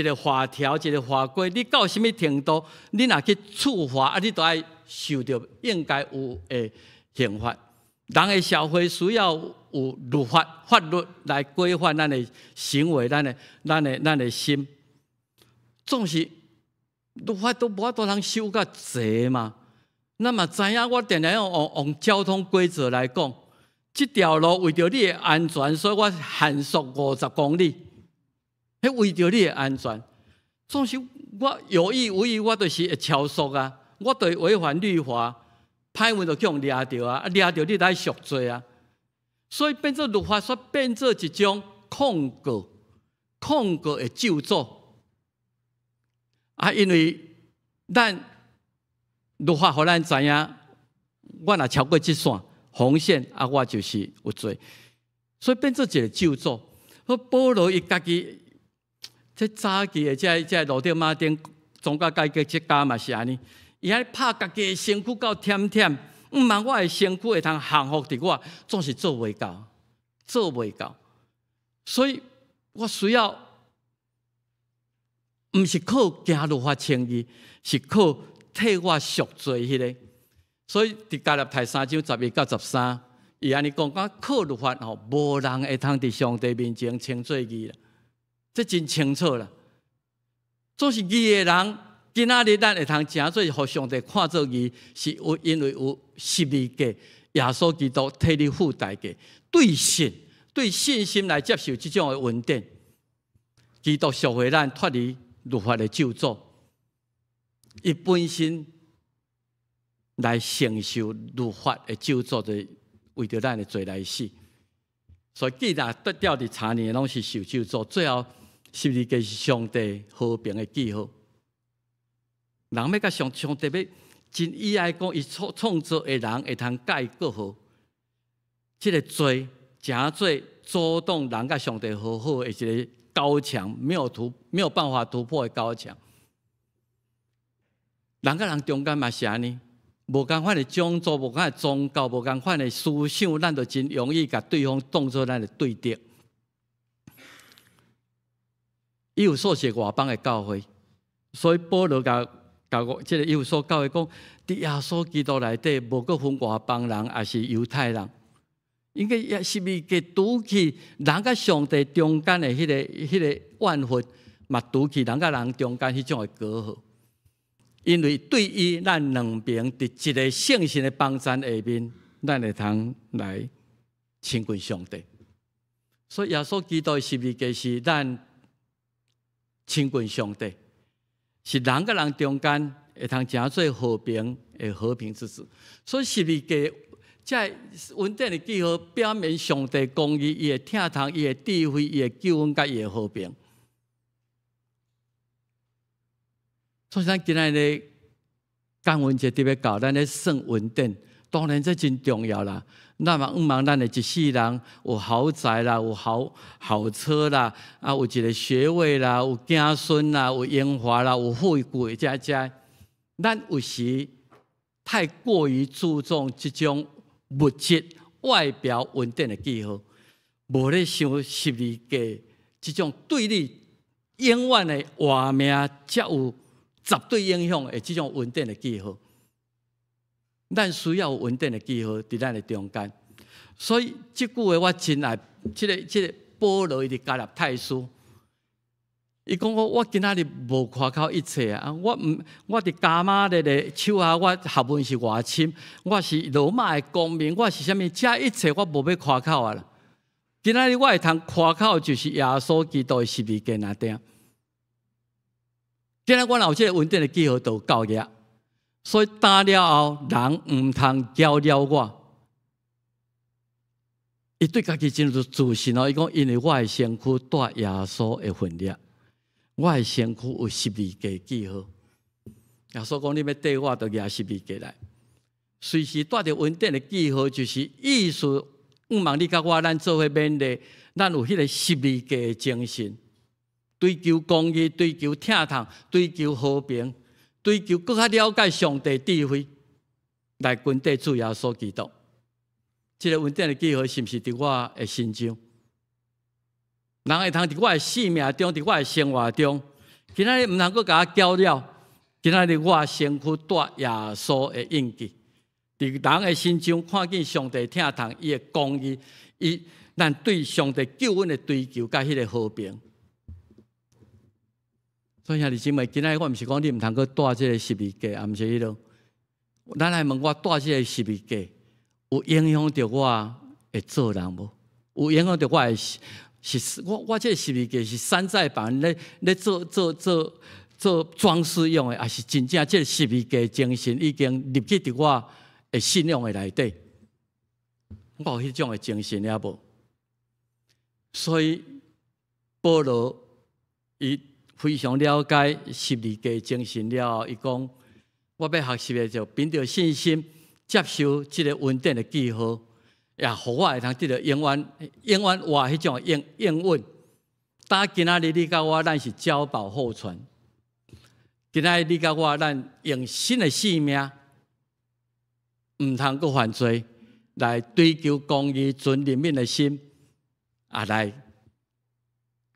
B: 个法条、一个法规，你到什么程度，你若去处罚，你都要受到应该有的刑罚。人的社会需要有法律来规范咱的行为，咱的心。总是律法都无法度通修甲济嘛。那么知影我定定用交通规则来讲。这条路为着你的安全，所以我限速50公里。迄为着你的安全，总是我有意无意，我就是会超速啊！我就会违反律法，歹运就去互掠着啊！掠着你来赎罪啊！所以变做律法，煞变做一种控告的咒诅啊！因为咱律法互咱知影，我若超过这线。红线我就是有罪，所以变做一个咒诅。保罗伊家己，这早期的这路德马丁宗教改革这家嘛是安尼，伊爱拍家己的身躯到忝忝，毋茫我的身躯会通降服伫我，总是做袂到。所以我需要，毋是靠行律法称义，是靠替我赎罪迄个。所以伫加勒太3章11到13，伊安尼讲靠律法无人会通伫上帝面前称做义啦，这真清楚啦。总是义的人，今仔日咱会通诚做互上帝看作义，是因为有十字架，耶稣基督替你付代价，对信心来接受这种的恩典。基督赎回咱脱离律法的咒诅，伊本身。来承受律法的咒诅，就为着咱的罪来死。所以既然得掉伫查年拢是受咒诅，最后十字架是上帝和平的记号。人要甲上帝要真意爱讲，伊创造的人会通改过好。这个罪诚罪阻挡人甲上帝和好的一个高墙，没有办法突破的高墙。人甲人中间嘛是安尼。无共款的种族，无共款的宗教，无共款的思想，咱就真容易甲对方当作咱的对敌。伊有所是外邦的教会，所以保罗甲即个以弗所教会讲，伫耶稣基督内底，无个分外邦人，也是犹太人。应该也是咪个拄起人甲上帝中间的迄个怨恨，嘛拄起人甲人中间迄种的隔阂。因为对于咱两边伫一个圣神的帮助下面，咱会通来亲近上帝。所以耶稣基督的十字架是咱亲近上帝，是人甲人中间会通诚做和平的和平之子。所以十字架在恩典的记号，表明上帝公义，伊的疼痛，伊的智慧，伊的救恩，甲伊的和平。所以咱今仔日感恩节特别搞，咱咧算恩典，当然这真重要啦。那么，望咱的一世人有豪宅啦，有豪车啦，啊，有一个学位啦，有子孙啦，有荣华啦，有富贵，这。咱有时太过于注重这种物质外表稳定的记号，无咧想12家这种对你永远的活命，才有绝对影响的这种稳定的记号。咱需要有稳定的记号伫咱的中间，所以这句话我真爱。这个保罗伊伫加勒太书，伊讲我今仔日无夸口一切啊！我伫加马列的手下，我学问是外深，我是罗马的公民，我是啥物？这一切我无要夸口啊啦！今仔日我会通夸口，就是耶稣基督的十字架那点。今仔我有这个稳定的记号，就够个。所以打了后，人唔通骄了我。伊对家己真有自信哦。伊讲，因为我的身躯带耶稣的分量，我的身躯有十字架记号。耶稣讲，你要缀我，就举十字架来。随时带着稳定的记号，就是意思，望你甲我，咱做伙勉励，咱有迄个十字架的精神，追求公义，追求疼痛，追求和平。追求更加了解上帝智慧，来跟地主耶稣基督。这个稳定的记号是不是伫我的心中？人会通伫我的生命中，伫我的生活中，今仔日唔通阁甲我骄了。今仔日我身躯带耶稣的印记，伫人的心中看见上帝疼痛，伊的公义，咱对上帝救恩的追求，甲迄个和平。所以兄弟姊妹，今仔我毋是讲你毋通去带这个十字架，也毋是迄种。咱来问我带这个十字架，有影响到我会做人无？有影响到我的我这个十字架是山寨版咧做装饰用的，还是真正这个十字架精神已经入去伫我的信仰的内底？我有迄种的精神了无？所以保罗伊非常了解十字架精神了后，伊讲：我要学习的就凭着信心接受这个稳定的记号，也互我会通得到永远活迄种应允。打今仔日你甲我，咱是交保后传。今仔日你甲我，咱用新的性命，毋通阁犯罪，来追求公义、存人民的心，来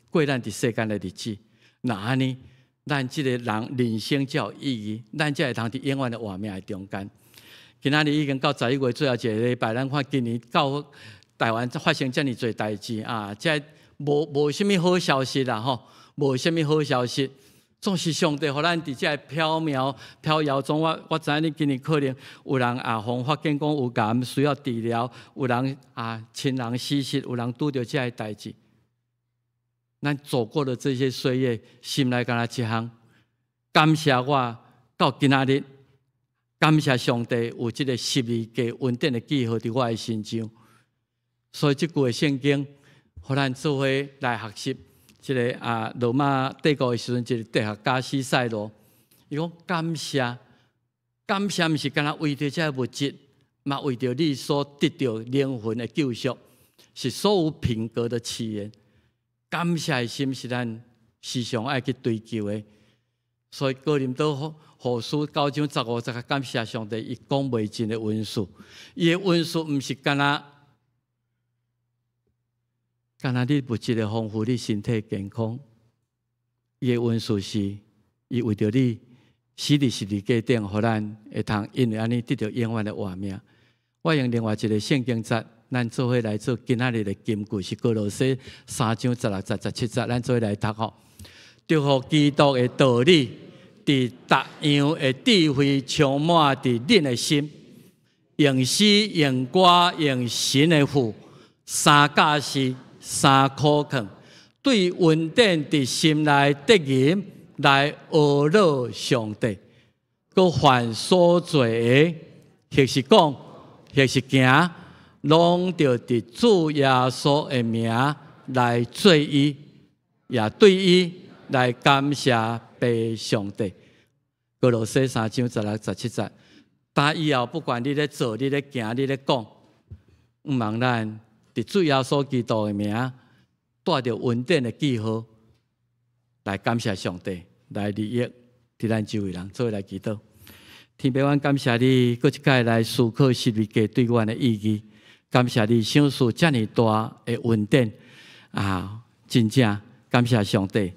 B: 过咱伫世间的日子。那安尼，咱即个人生才有意义，咱才会通伫永远的活命的中间。今仔日已经到11月最后一个礼拜，咱看今年到台湾发生遮尔侪代志啊，这无啥物好消息啦吼，无啥物好消息。总是上帝互咱伫遮飘摇中，我知影你今年可能有人互发现讲有癌需要治疗，有人亲人死失，有人拄着遮个代志。咱走过的这些岁月，心内敢若一项，感谢我到今仔日，感谢上帝有这个十字架稳定的记号伫我的心中。所以这句圣经，互咱做伙来学习。这个罗马帝国的时阵，一个哲学家西塞罗，伊讲感谢，毋是干那为着这物质，嘛为着你所得到灵魂的救赎，是所有品格的起源。感谢的心是咱时常爱去追求的，所以哥林多后书9章15节感谢上帝，伊讲袂尽的恩赐，伊的恩赐毋是干那你物质的丰富，你身体健康，伊的恩赐是伊为着你死伫十字架顶，互咱会通因为安尼得到永远的活命。我用另外一个圣经节。咱做伙来做今仔日的金句是歌罗西3章16节17节，咱做伙来读吼。祝福基督的道理，伫逐样的智慧充满伫恁的心，用诗用歌用神的父，三架是三苦劝，对稳定伫心内得人来学乐上帝，佮犯所做的，或是讲，或是行。拢着伫主耶稣的名来做伊，也对伊来感谢被上帝。歌罗西3章16、17节，打以后，不管你咧做、你咧行、你咧讲，毋茫咱伫主耶稣基督的名，带着稳定的记号，来感谢上帝，来利益伫咱周围人，做来祈祷。天父，阮感谢你，搁一摆来思考十字架对阮的意义。感谢你享受遮尔大的稳定啊！真正感谢上帝，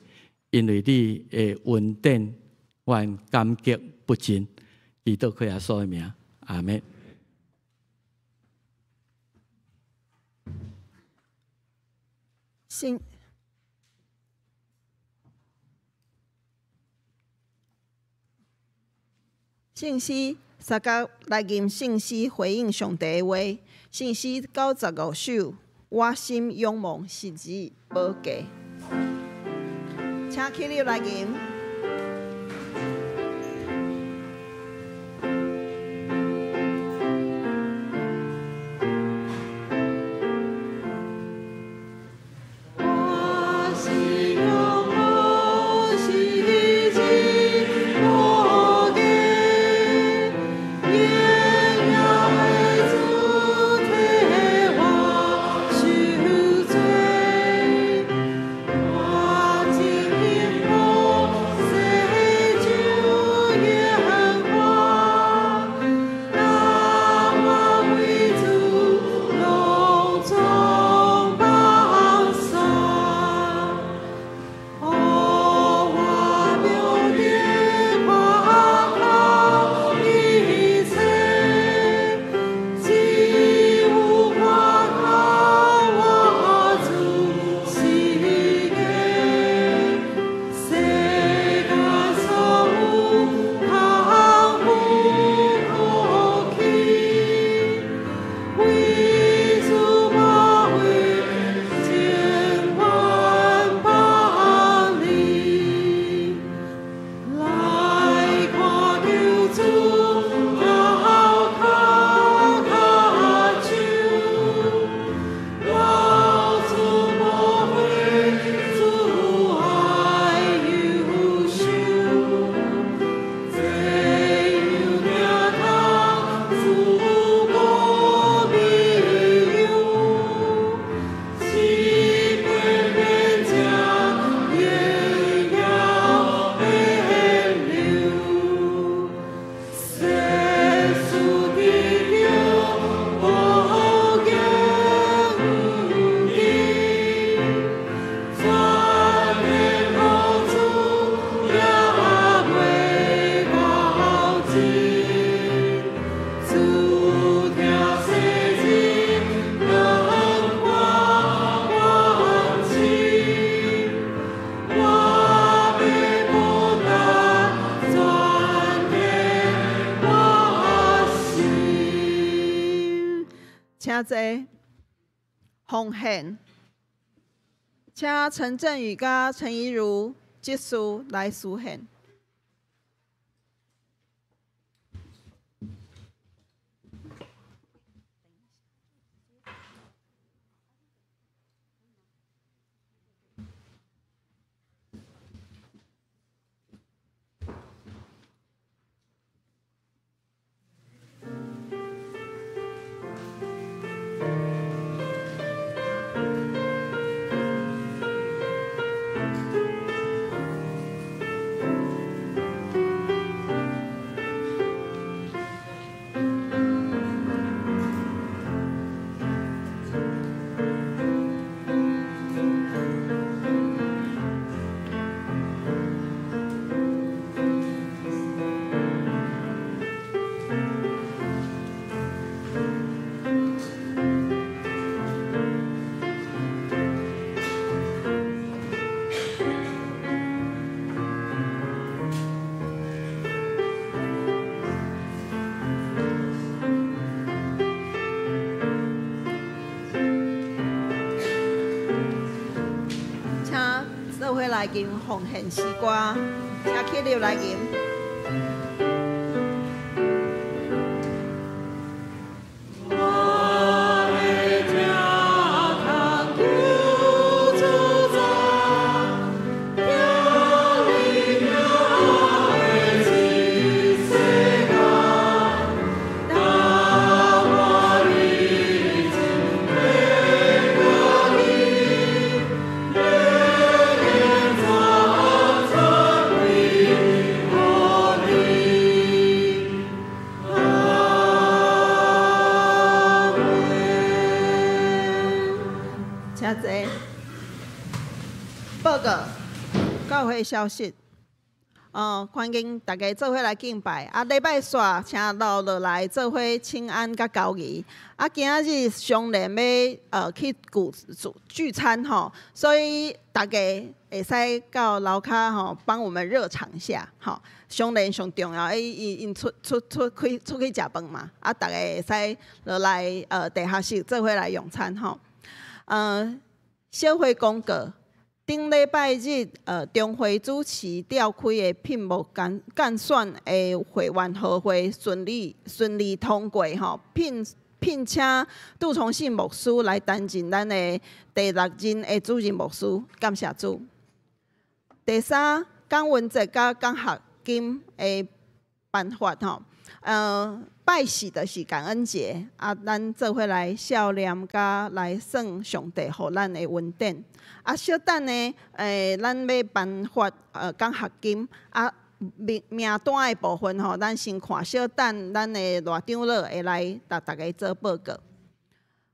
B: 因为你的稳定，阮感激不尽。祈祷靠耶稣的名，阿门。
A: 信息三角来吟信息回应上帝的话，信息95首，我心仰望是指宝价，请起立来吟。请坐，奉献，请陈振宇甲陈怡如结束来书献。做伙来吟奉献诗歌，请起立来吟。侪报告教会消息。欢迎大家做伙来敬拜。礼拜煞请留落来做伙请安甲交易。今仔日商联要去聚餐吼，所以大家会使到楼骹吼帮我们热场一下吼。商联上重要，因出去食饭嘛，大家会使落来地下室做伙来用餐吼。小会公告。顶礼拜日，中会主持召开的聘务间选的会员合会顺利通过吼，聘请杜崇信牧师来担任咱的第6任的主任牧师，感谢主。第三，讲文节甲讲学金的办法吼，拜喜就是感恩节，咱做伙来孝念甲来算上帝互咱的恩典。小等呢，咱要颁发奖学金名单的部分吼，咱先看小等咱的赖长老会来甲大家做报告。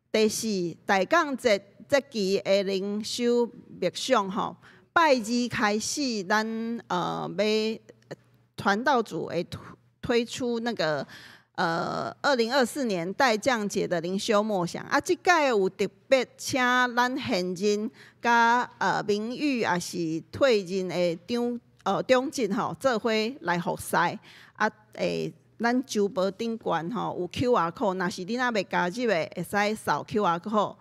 A: 第四，大港节这期的灵修默想吼，拜二开始，咱要传道组会推出那个2024年待降节的灵修默想即届有特别请咱现任甲名誉也是退任的长职吼做伙来服侍咱周报顶悬吼有 QR code， 若是你若袂加入的，会使扫 QR code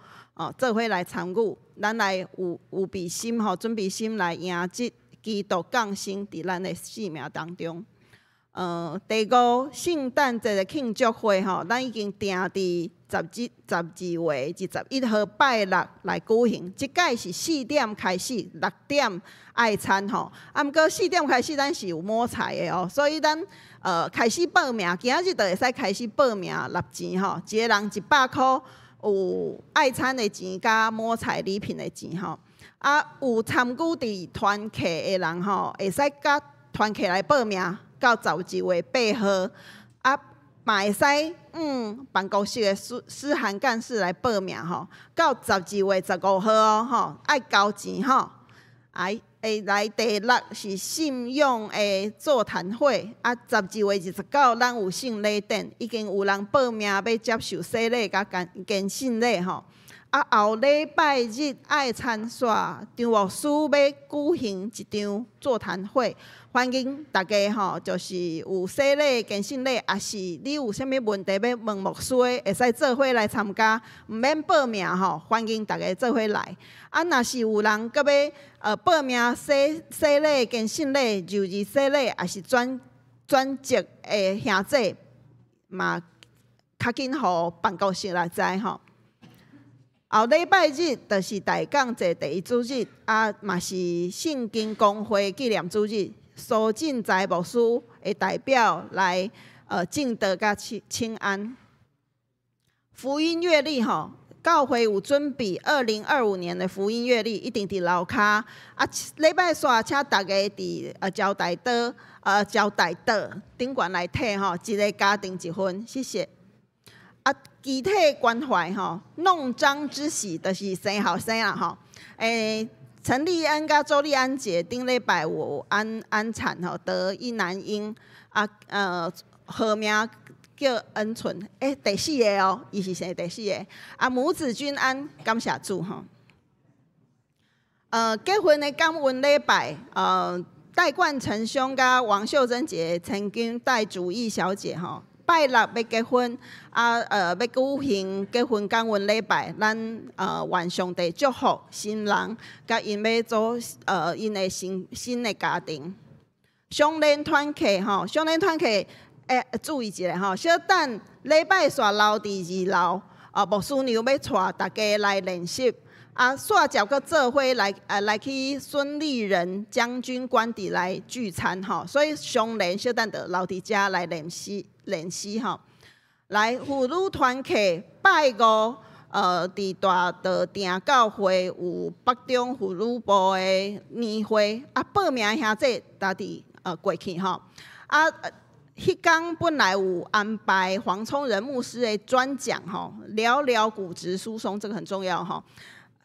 A: 做伙来参与，咱来有备心吼，准备心来迎接基督降生伫咱的生命当中。第5，圣诞节的庆祝会吼，咱已经定伫12月21号拜六来举行。即届是4点开始，6点爱餐吼。毋过4点开始，咱是有摸彩的哦，所以咱开始报名，今仔日就会使开始报名纳钱吼，一个人100块，有爱餐的钱加摸彩礼品的钱吼。有参与伫团契的人吼，会使甲团契来报名。到12月8号，嘛会使办公室的师涵干事来报名吼。到12月15号哦，爱交钱吼。来第6是信用的座谈会，12月29咱有圣礼典，已经有人报名要接受洗礼甲献圣礼吼。后礼拜日爱参煞张牧师要举行一场座谈会，欢迎大家吼，就是有洗礼、献圣礼，也是你有啥物问题要问牧师的，会使做伙来参加，毋免报名吼，欢迎大家做伙来。若是有人搁要报名洗礼、献圣礼、就义洗礼，也是专职的兄弟，嘛较紧互办公室来知吼。后礼拜日就是大港节第1主日，嘛是圣经公会纪念主日。苏进财牧师会代表来敬德甲请安。福音月历吼，教会有准备2025年的福音月历，一定伫楼骹。礼拜煞请大家伫招待桌顶悬来摕吼，一个家庭1份，谢谢。具体关怀吼，弄璋之喜就是生后生啦吼。陈立安甲周立安姐顶礼拜有安产吼，得一男婴号名叫恩纯，第4个哦，伊是生第4个。母子均安，感谢主吼。结婚的感恩礼拜，戴冠成兄甲王秀珍姐曾经戴主义小姐吼。拜六要结婚，要举行结婚感恩礼拜，咱愿上帝祝福新人，甲因要做因的新的家庭。相连团契吼，相连团契注意一下吼，小等礼拜煞留伫2楼，牧师娘要带大家来练习。煞脚个做伙来去孙立人将军官邸来聚餐吼，所以相连小等着留伫遮来练习吼。来妇女团契拜5，伫大道埕教会有北中妇女部的年会，报名兄弟大伫过去吼。迄天本来有安排黄聪仁牧师的专讲吼，聊聊骨质疏松，这个很重要吼。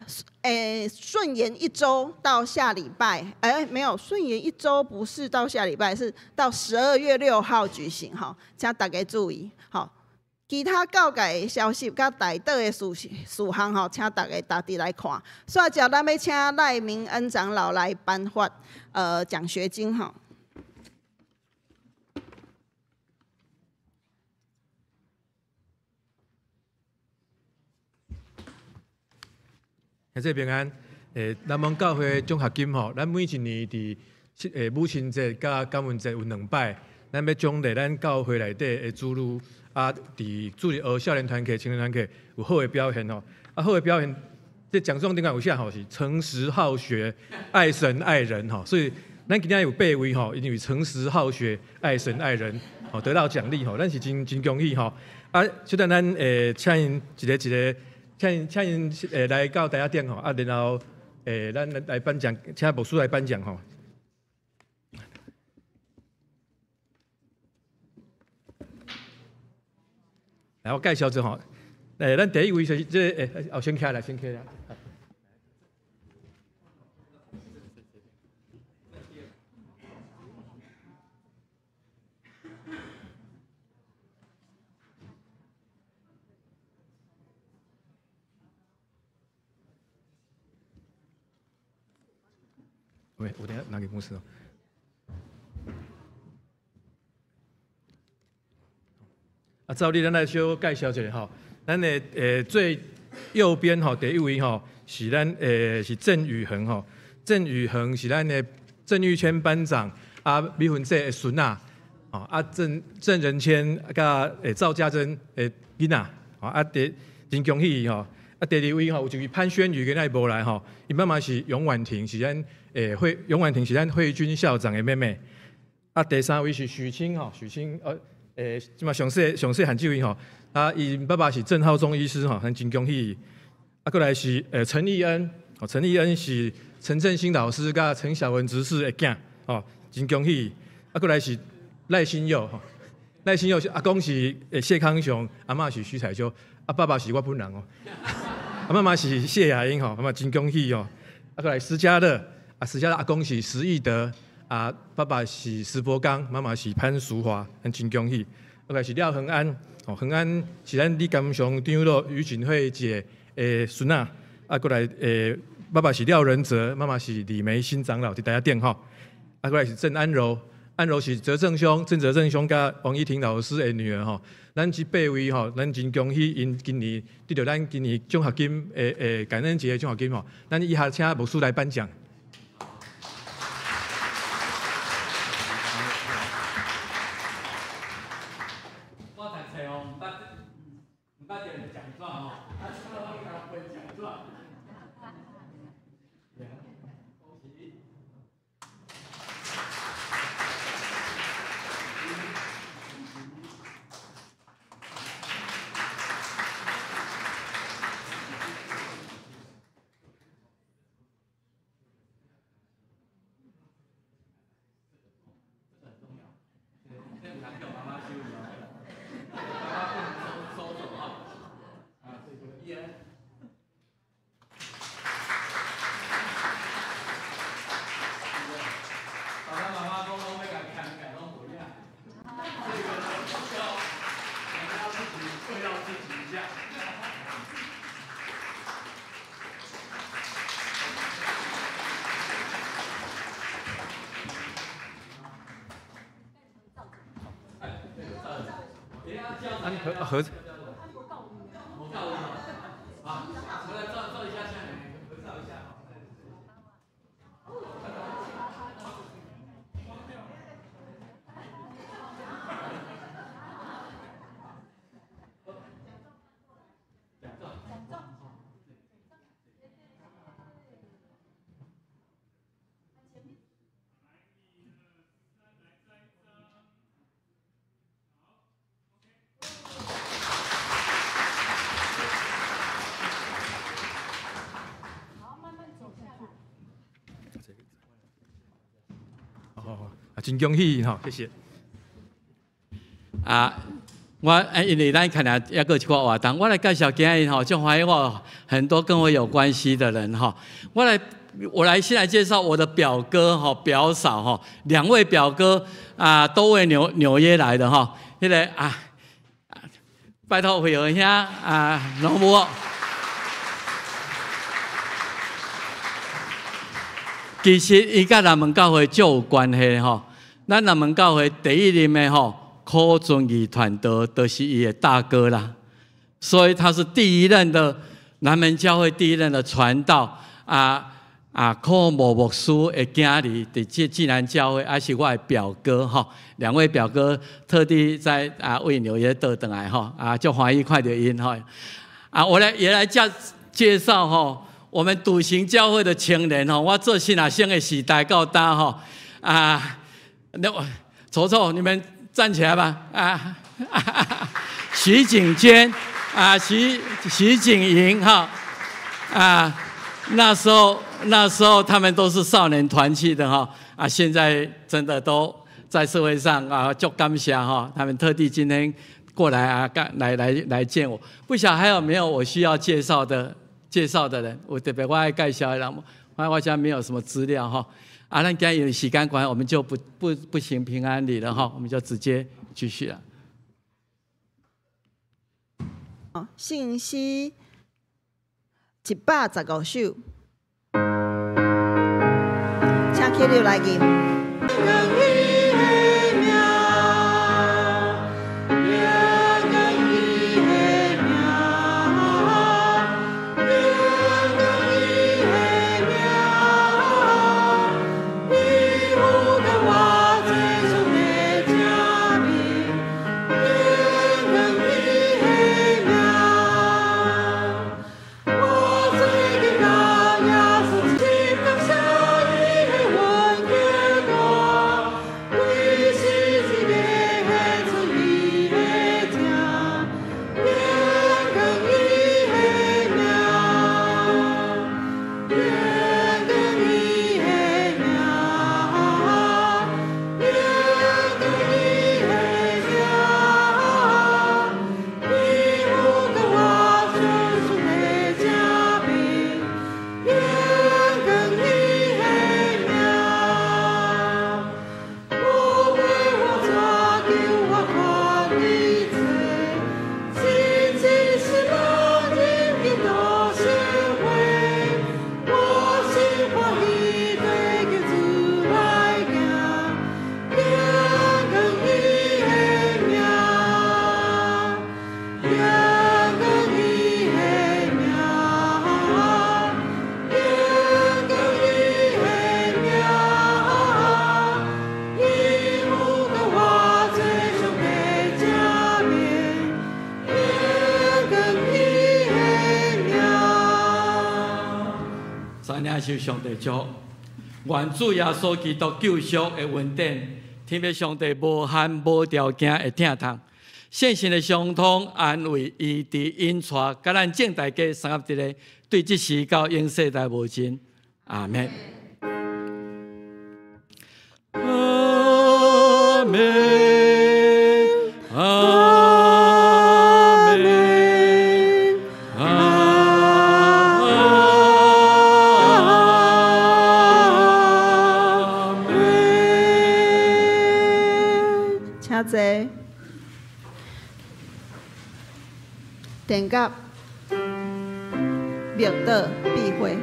A: 顺延1周到下礼拜，没有，顺延1周不是到下礼拜，是到12月6号举行哈，请大家注意。好，其他教界的消息甲台岛的事项吼，请大家特地来看。所以，接咱要请赖明恩长老来颁发奖学金哈。
C: 谢谢平安。南门教会奖学金吼，咱每一年伫母亲节甲感恩节有2摆，咱要奖励咱教会内底的子女，伫注意少年团体、青年团体有好的表现吼。好的表现，这奖状顶下有写吼是诚实好学、爱神爱人吼，所以咱今天有8位吼，因为诚实好学、爱神爱人吼得到奖励吼，咱是真恭喜吼。就等咱请因一个。请因来到台下顶吼，然后咱来颁奖，请牧师来颁奖吼。来，我介绍一下吼，咱第一位是先起来，先起来。喂，我等下拿给牧师哦。照例咱来小介绍一下吼，咱的最右边吼第一位吼是咱是郑宇恒吼，郑宇恒是咱的郑玉谦班长美云姐的孙仔，郑仁谦甲赵家珍的囡仔，真恭喜吼。第二位吼有一位潘宣宇，今仔无来吼，伊妈妈是永婉婷，是咱永婉婷是咱慧君校长的妹妹。第三位是许清吼，许清即嘛上细汉这位吼，伊爸爸是郑浩中医师吼，很真恭喜。过来是陈义恩，陈义恩是陈振兴老师甲陈小文执事的囝，吼，真恭喜。过来是赖新佑吼，赖新佑是阿公是谢康雄，阿嬷是徐彩秋，爸爸是我本人哦。妈妈是谢雅英吼，妈妈真恭喜哦。过来施家乐，施家乐阿公是石义德，爸爸是石伯刚，妈妈是潘淑华，很真恭喜。过来是廖恒安，恒安是咱李金雄长老于锦惠姐的孙仔，过来爸爸是廖仁哲，妈妈是李梅新长老，伫大家电吼。过来是郑安柔，安柔是郑泽正兄甲王依婷老师的女儿吼。咱这8位吼，咱真恭喜因今年得到咱今年奖学金感恩节的奖学金吼，咱以下请牧师来颁奖。
B: 我读册哦，毋捌着奖状吼，分奖状。
C: 盒子。真恭喜哈，谢谢。
B: 因为咱看下也个一个活动，我来介绍今日吼，就欢迎我很多跟我有关系的人哈。我来先来介绍我的表哥哈、表嫂哈，2位表哥啊，都为纽约来的哈。那个拜托会友兄农夫。其实伊甲南门教会就有关系吼。咱南门教会第1任的吼。柯俊义传道都是伊的大哥啦，所以他是第1任的南门教会第1任的传道柯牧师的囝儿伫济南教会，是我的表哥哈，2位表哥特地在为纽约倒转来哈就欢喜看到因哈我也来介绍哈我们笃行教会的青年哈，我做新生的时代到大哈丑丑你们。站起来吧！徐景娟徐景莹哈那时候他们都是少年团契的哈现在真的都在社会上就感谢哈，他们特地今天过来来见我。不晓得还有没有我需要介绍的人？我特别我爱介绍的人，我现在没有什么资料哈。咱今天有时间关系，我们就不行平安礼了哈，我们就直接继续了。
A: 信息115首，请起立来念。
B: 受上帝祝，愿主耶稣基督救赎的恩典，天父上帝无限无条件的疼痛，圣神的相通安慰医治引带，甲咱正大家三合一个，对这时到永世代无尽。阿门。阿门。阿门。
A: 请坐。田甲、庙道、避讳。